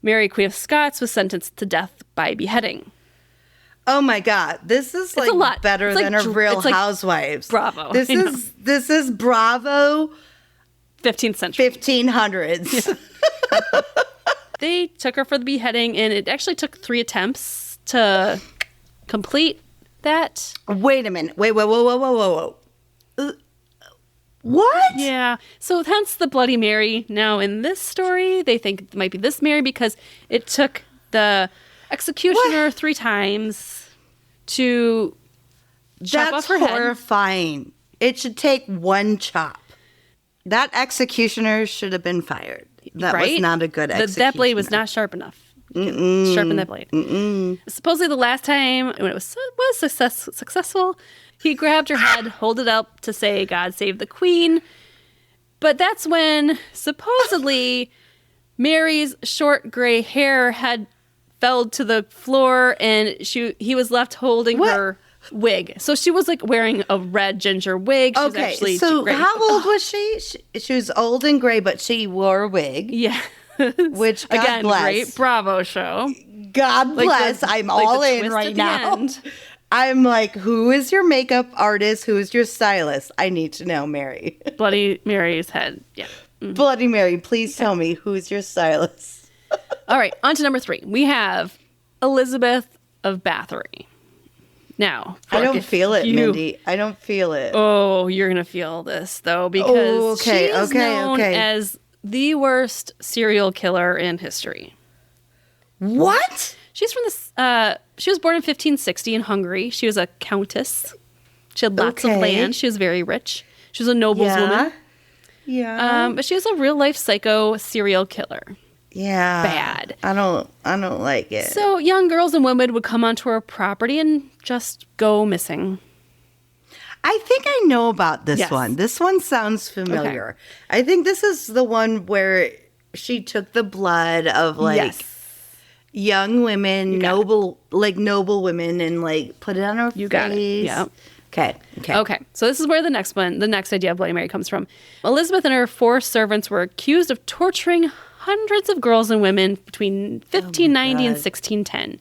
Mary, Queen of Scots, was sentenced to death by beheading. Oh my God. This is like a lot better than a Real Housewives. Bravo. This is Bravo 15th century. 1500s. Yeah. They took her for the beheading, and it actually took 3 attempts to complete that. Wait a minute. Whoa. What? Yeah. So hence the Bloody Mary. Now in this story, they think it might be this Mary because it took the executioner 3 times to chop off her head. That's horrifying. It should take 1 chop. That executioner should have been fired. That was not a good executioner. That blade was not sharp enough. Sharpen that blade. Supposedly the last time when it was successful, he grabbed her head, hold it up to say, God save the queen. But that's when, supposedly, Mary's short gray hair had fell to the floor and he was left holding her wig. So she was like wearing a red ginger wig. Okay, so how old was she? She was old and gray, but she wore a wig. Yeah. Which, God again, bless. Great Bravo show. God bless. I'm all in right now. I'm like, who is your makeup artist? Who is your stylist? I need to know, Mary. Bloody Mary's head. Yeah. Bloody Mary, please tell me who's your stylist. All right, on to number 3. We have Elizabeth of Bathory. Now, I don't feel it, Mindy. I don't feel it. Oh, you're going to feel this, though, because she's known as the worst serial killer in history. What? She's from this. She was born in 1560 in Hungary. She was a countess. She had lots of land. She was very rich. She was a noblewoman. Yeah. But she was a real life psycho serial killer. Yeah. Bad. I don't like it. So young girls and women would come onto her property and just go missing. I think I know about this one. This one sounds familiar. Okay. I think this is the one where she took the blood of young women, noble women, and like put it on her face. You got it. Yeah. Okay. So this is where the next idea of Bloody Mary comes from. Elizabeth and her 4 servants were accused of torturing hundreds of girls and women between 1590 and 1610.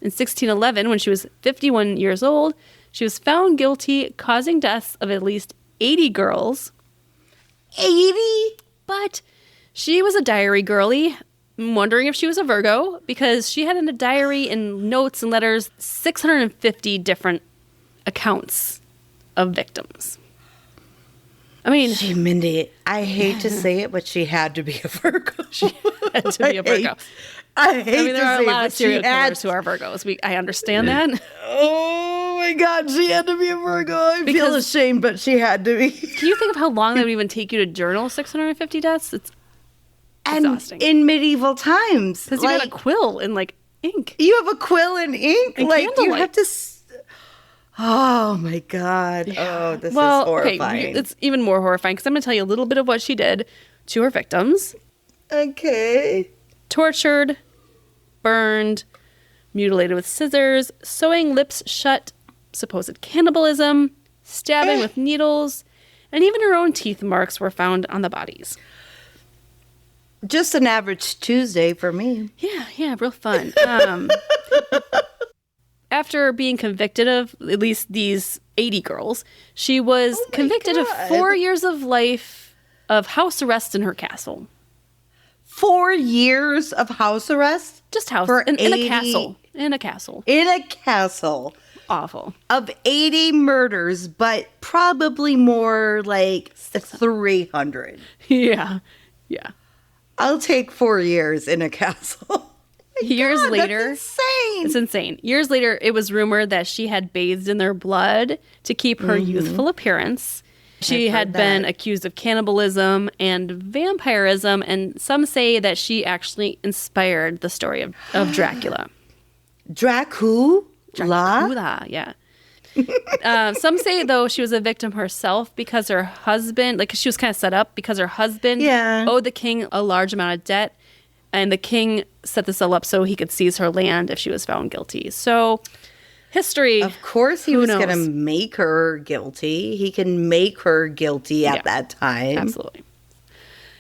In 1611, when she was 51 years old, she was found guilty, causing deaths of at least 80 girls. 80? But she was a diary girly. wondering if she was a Virgo because she had in a diary and notes and letters 650 different accounts of victims. I mean, Gee, Mindy, I hate to say it, but she had to be a Virgo. She had to be a Virgo. I mean, there are a lot of serial killers who are Virgos. I understand that. Oh my God, she had to be a Virgo. I feel ashamed, but she had to be. Can you think of how long that would even take you to journal 650 deaths? It's exhausting. In medieval times. Because you got a quill and ink. You have a quill and ink? And you have to... Oh my God. Yeah. Oh, this is horrifying. Okay, it's even more horrifying because I'm going to tell you a little bit of what she did to her victims. Okay. Tortured, burned, mutilated with scissors, sewing lips shut, supposed cannibalism, stabbing with needles, and even her own teeth marks were found on the bodies. Just an average Tuesday for me. Yeah, real fun. After being convicted of at least these 80 girls, she was convicted of 4 years of life of house arrest in her castle. 4 years of house arrest? Just house in a castle. In a castle. In a castle. Awful. Of 80 murders, but probably more like 300. Yeah. I'll take 4 years in a castle. Years later, that's insane. It's insane. Years later, it was rumored that she had bathed in their blood to keep her youthful appearance. She had been accused of cannibalism and vampirism, and some say that she actually inspired the story of Dracula. Dracula, yeah. Some say, though, she was a victim herself because her husband, she was kind of set up because her husband owed the king a large amount of debt. And the king set this all up so he could seize her land if she was found guilty. So, history. Of course, he was going to make her guilty. He can make her guilty at that time. Absolutely.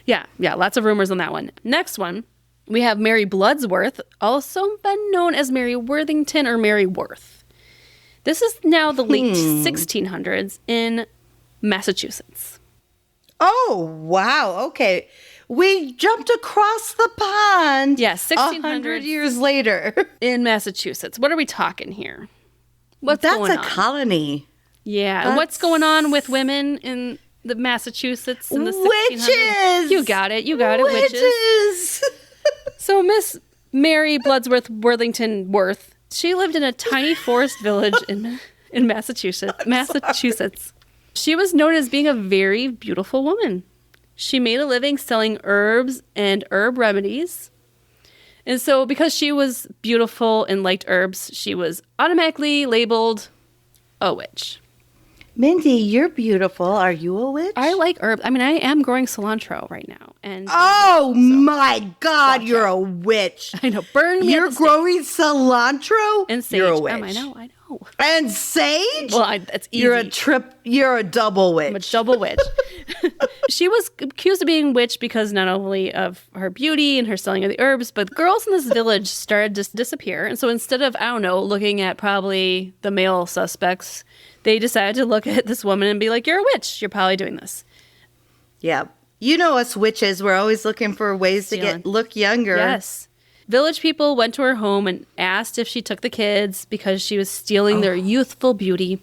Yeah, lots of rumors on that one. Next one, we have Mary Bloodsworth, also been known as Mary Worthington or Mary Worth. This is now the late 1600s in Massachusetts. Oh, wow. Okay. We jumped across the pond. Yeah, 100 years later. In Massachusetts. What are we talking here? What's going on? That's a colony. Yeah. And what's going on with women in the Massachusetts in the 1600s? Witches! You got it. Witches. So Miss Mary Bloodsworth Worthington Worth, she lived in a tiny forest village in Massachusetts. She was known as being a very beautiful woman. She made a living selling herbs and herb remedies. And so because she was beautiful and liked herbs, she was automatically labeled a witch. Mindy, you're beautiful. Are you a witch? I like herbs. I mean, I am growing cilantro right now. And my God, you're a witch. I know. Burn me. You're growing cilantro? And sage. You're a witch. I know. And sage? Well, that's easy. You're a double witch. I'm a double witch. She was accused of being witch because not only of her beauty and her selling of the herbs, but girls in this village started to disappear. And so instead of, looking at probably the male suspects, they decided to look at this woman and be like, you're a witch. You're probably doing this. Yeah. You know us witches. We're always looking for ways to look younger. Yes. Village people went to her home and asked if she took the kids because she was stealing their youthful beauty.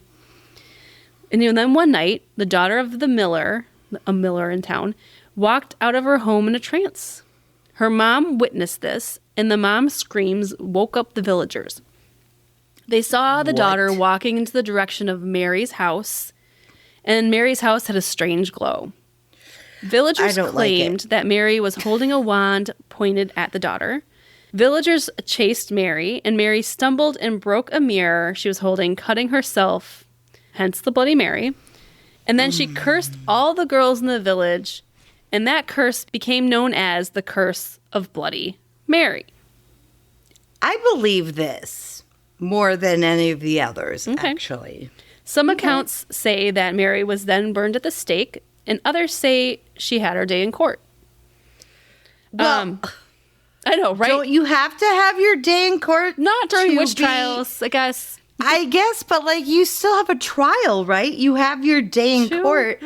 And then one night, the daughter of the miller, a miller in town, walked out of her home in a trance. Her mom witnessed this, and the mom's screams woke up the villagers. They saw the daughter walking into the direction of Mary's house, and Mary's house had a strange glow. Villagers claimed that Mary was holding a wand pointed at the daughter. Villagers chased Mary, and Mary stumbled and broke a mirror she was holding, cutting herself, hence the Bloody Mary. And then she cursed all the girls in the village, and that curse became known as the Curse of Bloody Mary. I believe this more than any of the others, actually. Some accounts say that Mary was then burned at the stake, and others say she had her day in court. Well, I know, right? Don't you have to have your day in court? Not during witch trials, I guess. I guess, but you still have a trial, right? You have your day in court.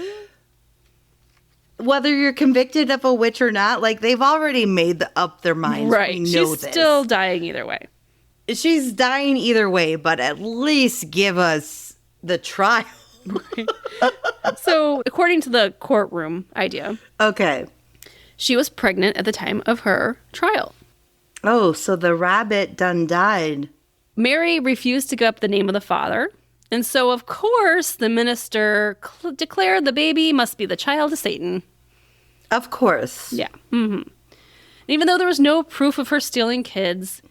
whether you're convicted of a witch or not, like, they've already made up their minds. Right. We know She's this. still dying either way. She's dying either way, but at least give us the trial. Right. So, according to the courtroom idea, Okay. she was pregnant at the time of her trial. Oh, so the rabbit done died. Mary refused to give up the name of the father. And so, of course, the minister declared the baby must be the child of Satan. Of course. Yeah. Mm-hmm. And even though there was no proof of her stealing kids,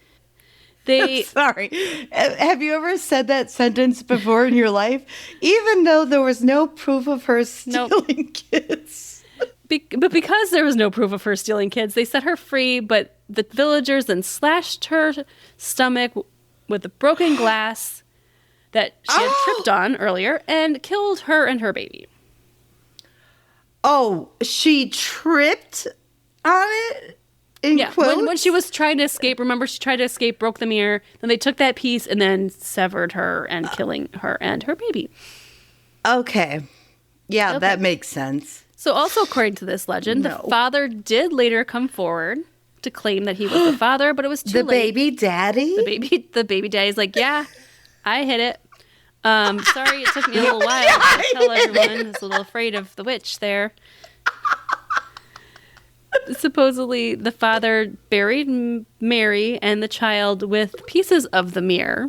they... Sorry. Have you ever said that sentence before in your life? Even though there was no proof of her stealing kids. But because there was no proof of her stealing kids, they set her free, but the villagers then slashed her stomach with a broken glass that she had tripped on earlier and killed her and her baby. Oh, she tripped on it? In quotes? When she was trying to escape, remember she tried to escape, broke the mirror, then they took that piece and then severed her and killing her and her baby. Okay. Yeah, that makes sense. So also according to this legend, the father did later come forward to claim that he was the father, but it was too late. The baby daddy? The baby daddy's like, yeah, I hit it. Sorry, it took me a little while to tell everyone. I was a little afraid of the witch there. Supposedly, the father buried Mary and the child with pieces of the mirror.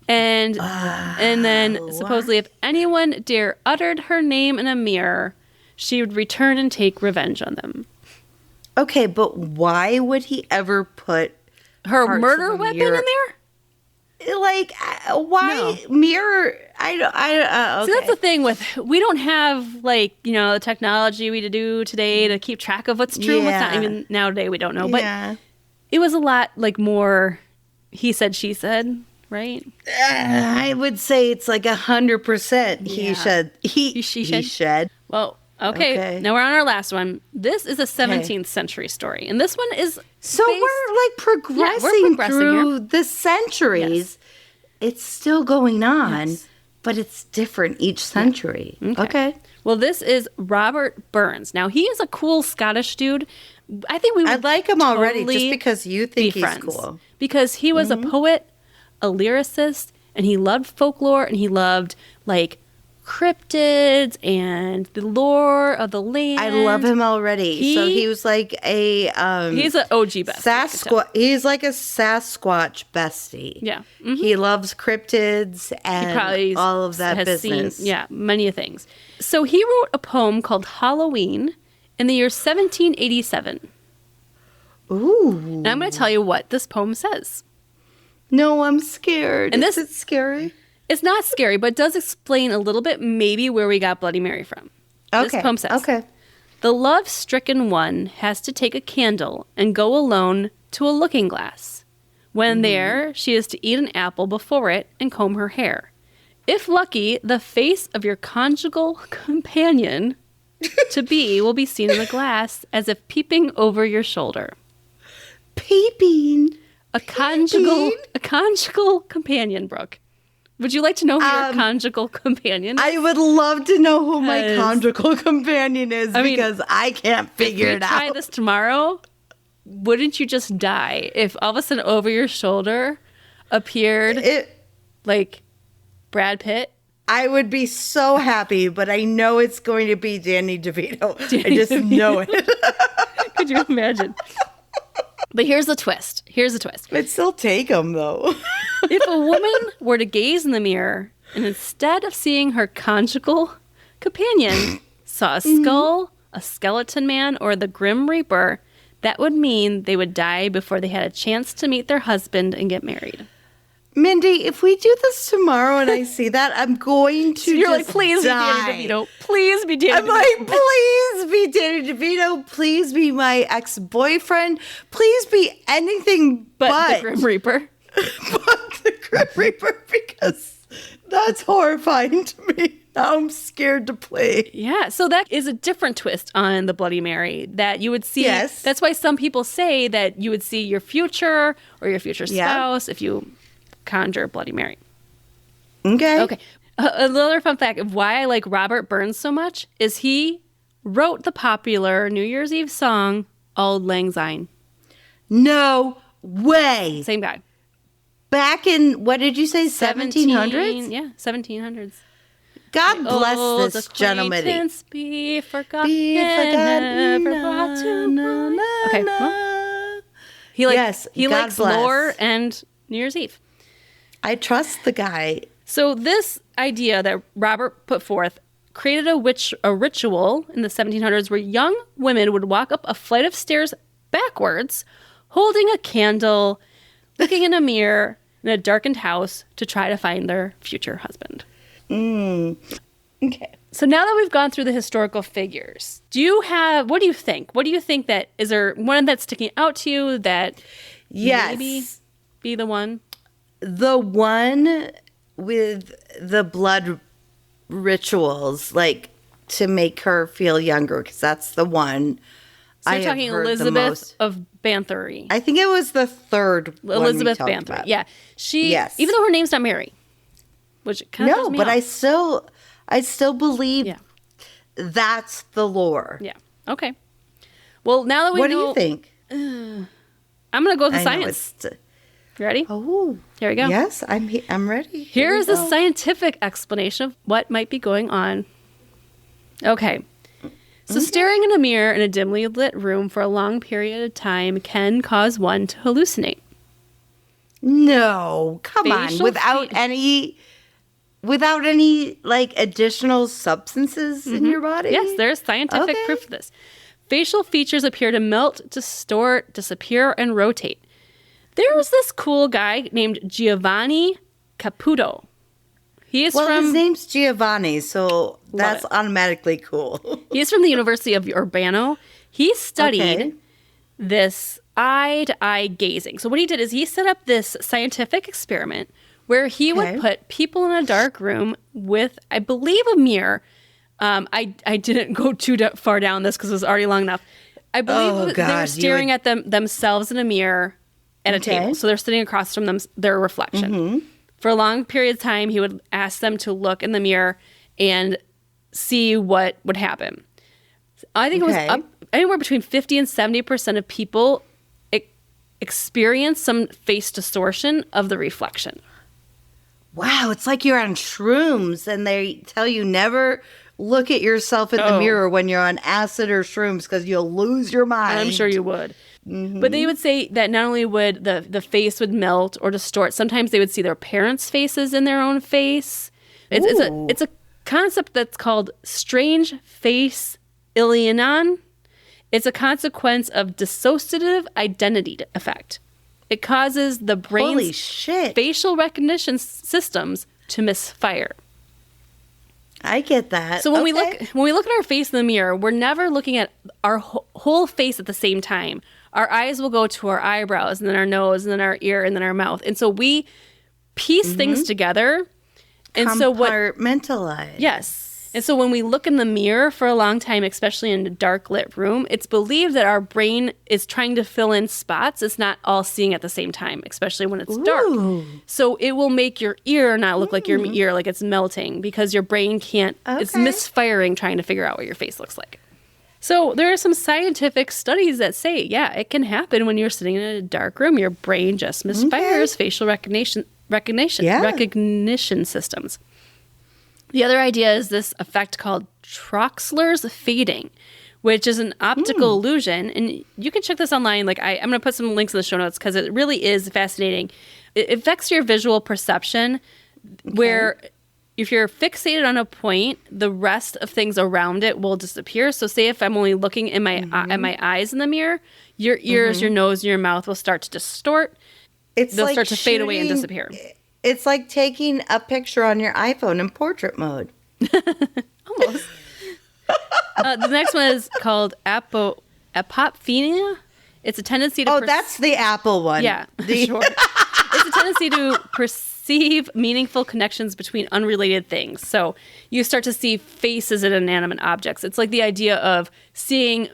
And then supposedly if anyone dare uttered her name in a mirror, she would return and take revenge on them. Okay, but why would he ever put her murder weapon in there? Like, why mirror? I don't. Okay. See, that's the thing with, we don't have, like, you know, the technology we do today to keep track of what's true and what's not. Even nowadays we don't know. But it was a lot, like, more he said, she said, right? I would say it's like 100% he said. She said. Well, okay. Now we're on our last one. This is a 17th century story. And this one is... So we're like progressing through here. the centuries. Yes. It's still going on, but it's different each century. Yeah. Okay. Well, this is Robert Burns. Now, he is a cool Scottish dude. I think I like him already just because you think he's cool. Because he was a poet, a lyricist, and he loved folklore, and he loved, like, cryptids and the lore of the land. I love him already. So he was like a he's an OG bestie. He's like a Sasquatch bestie. Yeah. Mm-hmm. He loves cryptids and all of that business. Seen, many things. So he wrote a poem called Halloween in the year 1787. Ooh. And I'm going to tell you what this poem says. No, I'm scared. And is it scary? It's not scary, but it does explain a little bit maybe where we got Bloody Mary from. Okay. This poem says, the love-stricken one has to take a candle and go alone to a looking glass. When there, she is to eat an apple before it and comb her hair. If lucky, the face of your conjugal companion to be will be seen in the glass as if peeping over your shoulder. Peeping? A conjugal companion, Brooke. Would you like to know who your conjugal companion is? I would love to know who my conjugal companion is because I can't figure it out. If you try this tomorrow, wouldn't you just die if all of a sudden over your shoulder appeared like Brad Pitt? I would be so happy, but I know it's going to be Danny DeVito. I just know it. Could you imagine? But here's the twist. I'd still take him, though. If a woman were to gaze in the mirror and instead of seeing her conjugal companion saw a skull, a skeleton man, or the Grim Reaper, that would mean they would die before they had a chance to meet their husband and get married. Mindy, if we do this tomorrow and I see that, I'm going to You're just like, please die. be Danny DeVito. Please be Danny DeVito. I'm like, please be Danny DeVito. Please be my ex-boyfriend. Please be anything but the Grim Reaper. But the Grim Reaper, because that's horrifying to me. Now I'm scared to play. Yeah, so that is a different twist on the Bloody Mary that you would see. Yes. That's why some people say that you would see your future or your future spouse if you conjure Bloody Mary. Okay. Another fun fact of why I like Robert Burns so much is he wrote the popular New Year's Eve song, Auld Lang Syne. No way. Same guy. Back in, what did you say, 1700s? Yeah, 1700s. God bless this gentleman. Be forgotten, never brought to mind. Okay, well, he likes lore and New Year's Eve. I trust the guy. So this idea that Robert put forth created a ritual in the 1700s where young women would walk up a flight of stairs backwards, holding a candle, looking in a mirror in a darkened house to try to find their future husband. Okay. So now that we've gone through the historical figures, what do you think? What do you think is there one that's sticking out to you that maybe be the one? The one with the blood rituals, like to make her feel younger, because that's the one. So you're talking Elizabeth of Bathory. I think it was the third Elizabeth one we Bathory. about. Yeah. Even though her name's not Mary, which kind of but I still believe that's the lore. Yeah. Okay. Well, now that we know. What do you think? I'm going to go with the science. You ready? Oh. Here we go. Yes, I'm ready. Here is the scientific explanation of what might be going on. Okay. So staring in a mirror in a dimly lit room for a long period of time can cause one to hallucinate. No, come on. Without any like additional substances in your body? Yes, there's scientific proof of this. Facial features appear to melt, distort, disappear, and rotate. There was this cool guy named Giovanni Caputo. His name's Giovanni, so that's automatically cool. He's from the University of Urbano. He studied this eye-to-eye gazing. So what he did is he set up this scientific experiment where he would put people in a dark room with, I believe, a mirror. I didn't go too far down this because it was already long enough. I believe they were staring at themselves in a mirror at a table. So they're sitting across from their reflection. Mm-hmm. For a long period of time, he would ask them to look in the mirror and see what would happen. I think it was up anywhere between 50 and 70% of people experience some face distortion of the reflection. Wow, it's like you're on shrooms and they tell you never look at yourself in the mirror when you're on acid or shrooms because you'll lose your mind. I'm sure you would. Mm-hmm. But they would say that not only would the face would melt or distort, sometimes they would see their parents' faces in their own face. It's a concept that's called strange face illusion. It's a consequence of dissociative identity effect. It causes the brain's facial recognition systems to misfire. I get that. So when we look at our face in the mirror, we're never looking at our whole face at the same time. Our eyes will go to our eyebrows, and then our nose, and then our ear, and then our mouth. And so we piece things together. And compartmentalize. Yes. And so when we look in the mirror for a long time, especially in a dark lit room, it's believed that our brain is trying to fill in spots. It's not all seeing at the same time, especially when it's dark. So it will make your ear not look like your ear, like it's melting, because your brain can't, it's misfiring trying to figure out what your face looks like. So there are some scientific studies that say, it can happen when you're sitting in a dark room. Your brain just misfires facial recognition systems. The other idea is this effect called Troxler's fading, which is an optical illusion. And you can check this online. Like I'm going to put some links in the show notes because it really is fascinating. It affects your visual perception where if you're fixated on a point, the rest of things around it will disappear. So say if I'm only looking in my at my eyes in the mirror, your ears, your nose, and your mouth will start to distort. They'll start to fade away and disappear. It's like taking a picture on your iPhone in portrait mode. Almost. The next one is called apophenia. It's a tendency to... that's the Apple one. Yeah, sure. It's a tendency to perceive meaningful connections between unrelated things. So you start to see faces in inanimate objects. It's like the idea of seeing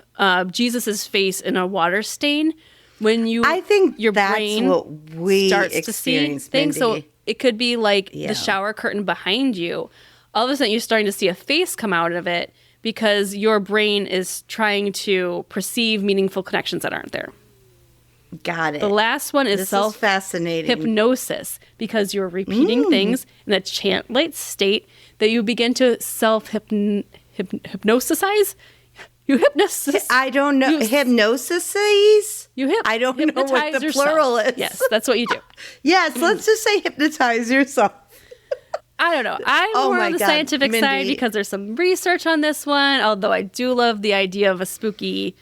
Jesus's face in a water stain. When I think your brain what we starts to see things. So it could be like the shower curtain behind you. All of a sudden, you're starting to see a face come out of it, because your brain is trying to perceive meaningful connections that aren't there. Got it. The last one is fascinating. Hypnosis, because you're repeating things in a chant-like state that you begin to hypnosize. You hypnosis. I don't know. Hypnosis? I don't know what the plural is. Yes, that's what you do. Yes, let's just say hypnotize yourself. I don't know. I'm more on the scientific side because there's some research on this one, although I do love the idea of a spooky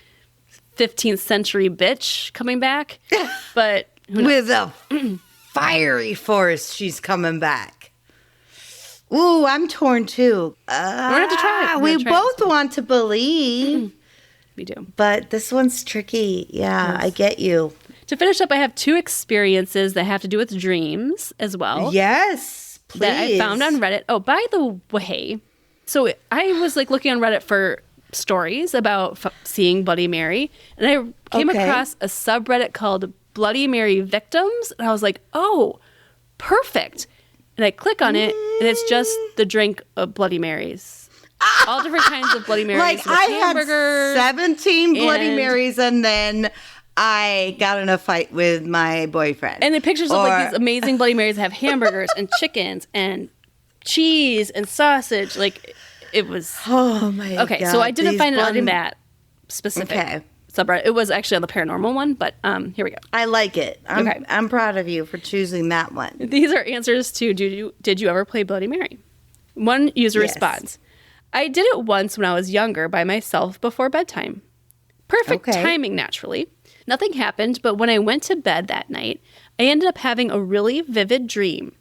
15th century bitch coming back. But with a fiery force, she's coming back. Ooh, I'm torn too. We're going to have to try it. We both want to believe. We do. But this one's tricky. Yeah, yes. I get you. To finish up, I have 2 experiences that have to do with dreams as well. Yes, please. That I found on Reddit. Oh, by the way, so I was like looking on Reddit for stories about seeing Bloody Mary, and I came across a subreddit called Bloody Mary Victims, and I was like, oh, perfect. And I click on it, and it's just the drink of Bloody Marys. All different kinds of Bloody Marys. Like, I had 17 Bloody Marys, and then I got in a fight with my boyfriend. And the pictures of like these amazing Bloody Marys that have hamburgers and chickens and cheese and sausage. Like, it was... Oh, my God. Okay, so I didn't find it on that specific subreddit. It was actually on the paranormal one, but here we go. I like it. I'm proud of you for choosing that one. These are answers to did you ever play Bloody Mary? One user responds, I did it once when I was younger by myself before bedtime. Perfect timing, naturally. Nothing happened, but when I went to bed that night, I ended up having a really vivid dream.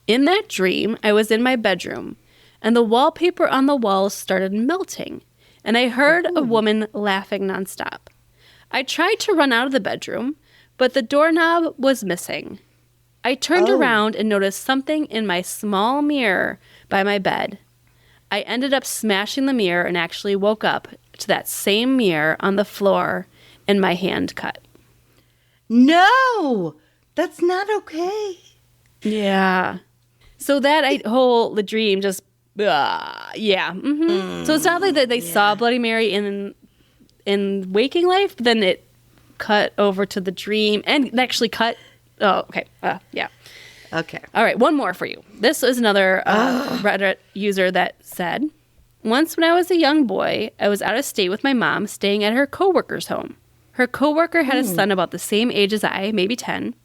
In that dream, I was in my bedroom, and the wallpaper on the walls started melting, and I heard a woman laughing nonstop. I tried to run out of the bedroom, but the doorknob was missing. I turned around and noticed something in my small mirror by my bed. I ended up smashing the mirror and actually woke up to that same mirror on the floor and my hand cut. No! That's not okay. Yeah. So that the dream just... yeah. Mm-hmm. So it's not like that they saw Bloody Mary in waking life, but then it cut over to the dream and it actually cut. Oh, okay. Yeah. Okay. All right. One more for you. This is another Reddit user that said, once when I was a young boy, I was out of state with my mom staying at her coworker's home. Her coworker had a son about the same age as I, maybe 10.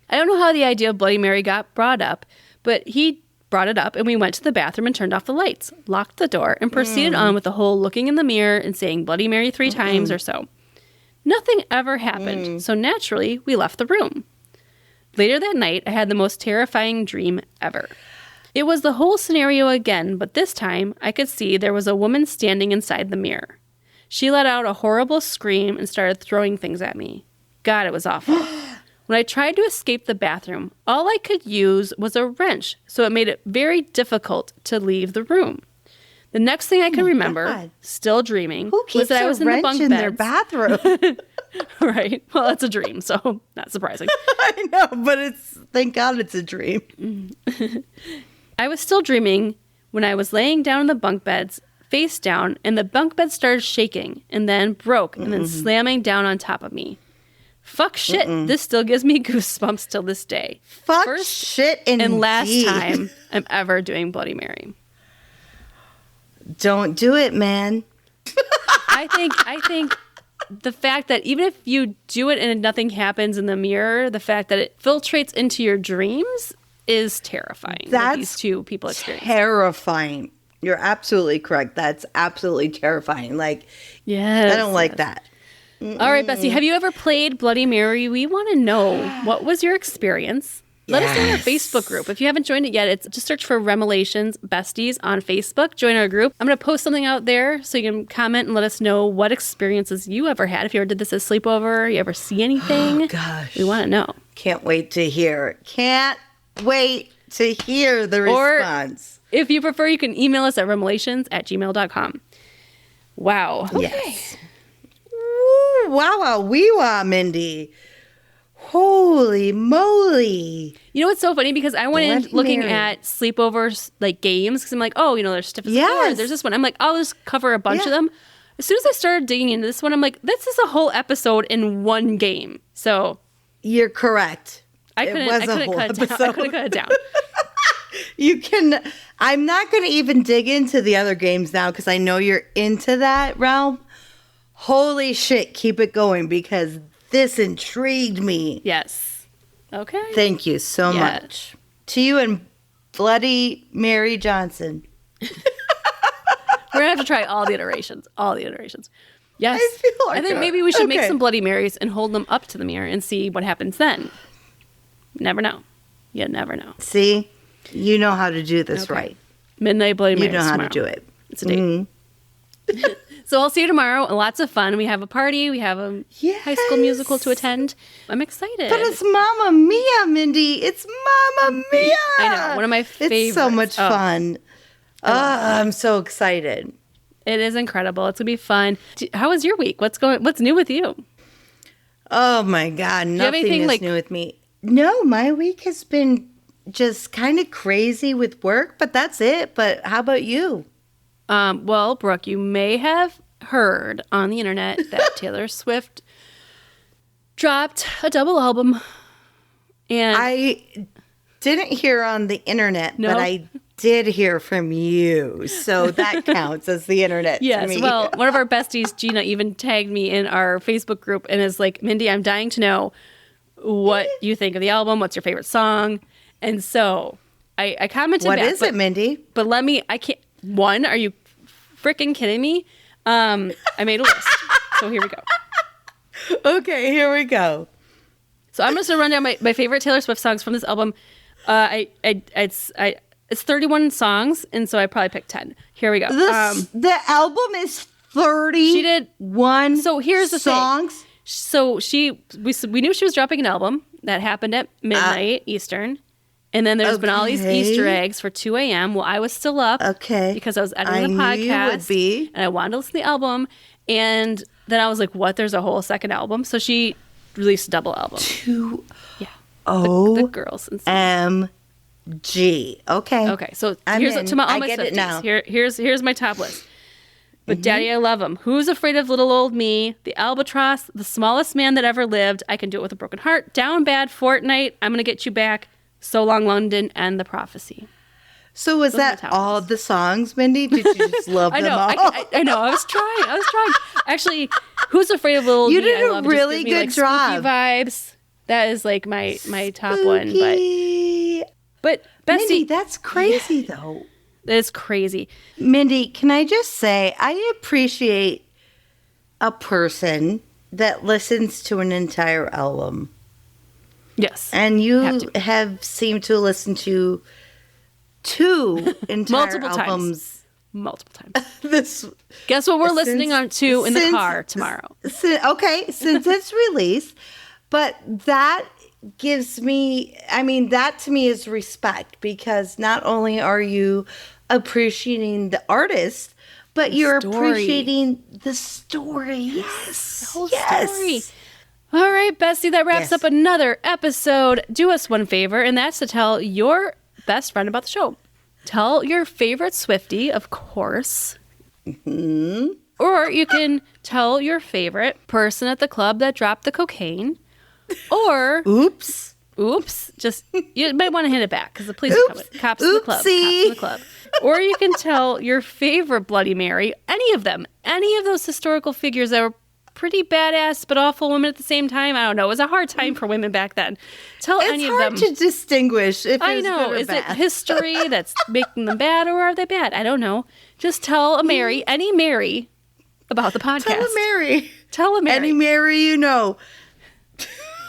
I don't know how the idea of Bloody Mary got brought up, but he brought it up, and we went to the bathroom and turned off the lights, locked the door, and proceeded on with the whole looking in the mirror and saying Bloody Mary 3 times or so. Nothing ever happened, so naturally, we left the room. Later that night, I had the most terrifying dream ever. It was the whole scenario again, but this time, I could see there was a woman standing inside the mirror. She let out a horrible scream and started throwing things at me. God, it was awful. When I tried to escape the bathroom, all I could use was a wrench, so it made it very difficult to leave the room. The next thing I can remember, still dreaming, was that I was in the bunk beds. Their bathroom? Right. Well, that's a dream, so not surprising. I know, but thank God it's a dream. I was still dreaming when I was laying down in the bunk beds, face down, and the bunk bed started shaking and then broke and then slamming down on top of me. Fuck shit. This still gives me goosebumps till this day. First shit indeed. And last time I'm ever doing Bloody Mary. Don't do it, man. I think the fact that even if you do it and nothing happens in the mirror, the fact that it filtrates into your dreams is terrifying. That's these 2 people experience. Terrifying. You're absolutely correct. That's absolutely terrifying. Like, yes, I don't like that. All right, Bessie, have you ever played Bloody Mary? We want to know, what was your experience? Let us know in our Facebook group. If you haven't joined it yet, it's just search for REMelations Besties on Facebook. Join our group. I'm going to post something out there so you can comment and let us know what experiences you ever had. If you ever did this as sleepover, you ever see anything? Oh, gosh. We want to know. Can't wait to hear. Can't wait to hear the response. Or if you prefer, you can email us at REMelations@gmail.com. Wow. Okay. Yes. Ooh, wow, wee-wah, Mindy. Holy moly. You know what's so funny? Because I went in Bloody looking Mary. at sleepovers, like games, because I'm like, oh, there's Stiff as a Board, there's this one. I'm like, I'll just cover a bunch of them. As soon as I started digging into this one, I'm like, this is a whole episode in one game. So you're correct. I couldn't cut it down. You can. I'm not going to even dig into the other games now because I know you're into that realm. Holy shit, keep it going because this intrigued me. Yes. Okay. Thank you so much. To you and Bloody Mary Johnson. We're going to have to try all the iterations. Yes. I feel like I think maybe we should make some Bloody Marys and hold them up to the mirror and see what happens then. Never know. You never know. See? You know how to do this right. Midnight Bloody Marys. You know how tomorrow. to do it. It's a date. Mm-hmm. So I'll see you tomorrow. Lots of fun. We have a party. We have a high school musical to attend. I'm excited. But it's Mamma Mia, Mindy. It's Mamma Mia. I know. One of my favorites. It's so much fun. I'm so excited. It is incredible. It's going to be fun. How was your week? What's new with you? Oh my God. Nothing is new with me. No, my week has been just kind of crazy with work, but that's it. But how about you? Well, Brooke, you may have heard on the internet that Taylor Swift dropped a double album. And I didn't hear on the internet, but I did hear from you. So that counts as the internet to me. Well, one of our besties, Gina, even tagged me in our Facebook group and is like, Mindy, I'm dying to know what you think of the album. What's your favorite song? And so I commented What back. What is it, Mindy? But I can't. One, are you freaking kidding me? I made a list. So here we go. Okay, here we go. So I'm just going to run down my favorite Taylor Swift songs from this album. It's 31 songs, and so I probably picked 10. Here we go. The album is 30. She did one. So here's the songs. Thing. So we knew she was dropping an album that happened at midnight Eastern, and then there's been all these Easter eggs for 2 a.m. Well, I was still up, because I was editing the podcast, knew you would be. And I wanted to listen to the album, and then I was like, "What? There's a whole second album?" So she released a double album. The girls. MG. Okay. Okay. So here's to all my Swifties. Now. Here's my top list. But Daddy, I Love Him. Who's Afraid of Little Old Me? The Albatross. The Smallest Man That Ever Lived. I Can Do It With a Broken Heart. Down Bad. Fortnight. I'm Gonna Get You Back. So Long London. And The Prophecy. So was that all the songs, Mindy? Did you just love them all? I know. I was trying. Actually, Who's Afraid of Little Old Me? You did a really good job. Spooky vibes. That is like my top one. But Bestie, Mindy, that's crazy though. It's crazy. Mindy, can I just say, I appreciate a person that listens to an entire album. Yes. And you have seemed to listen to 2 entire albums. Multiple times. Guess what we're listening to in the car tomorrow. Since its release. But that gives me, that to me is respect, because not only are you appreciating the artist, but you're appreciating the story. Yes. The whole story. All right, Bestie, that wraps up another episode. Do us one favor, and that's to tell your best friend about the show. Tell your favorite Swiftie, of course. Mm-hmm. Or you can tell your favorite person at the club that dropped the cocaine. Or oops, just you might want to hand it back because the police are coming. Cops in the club. Or you can tell your favorite Bloody Mary, any of them, any of those historical figures that were pretty badass but awful women at the same time. I don't know. It was a hard time for women back then. Tell any of them. It's hard to distinguish if I know. Is it history that's making them bad, or are they bad? I don't know. Just tell a Mary, any Mary, about the podcast. Tell a Mary. Any Mary you know.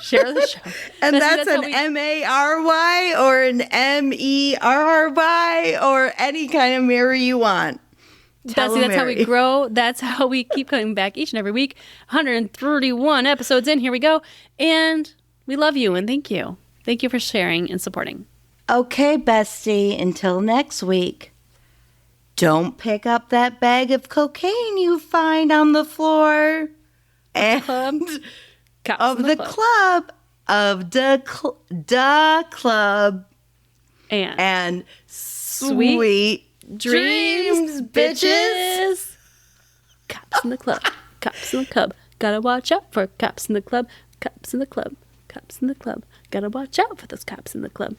Share the show. And that's an Mary or an Merry or any kind of Mary you want. Bessie, that's how we grow. That's how we keep coming back each and every week. 131 episodes in. Here we go. And we love you and thank you. Thank you for sharing and supporting. Okay, Bestie. Until next week. Don't pick up that bag of cocaine you find on the floor. And... Cops of the club of the club And sweet dreams, bitches. Cops in the club. Cops in the club. Gotta watch out for cops in the club. Cops in the club. Cops in the club. Gotta watch out for those cops in the club.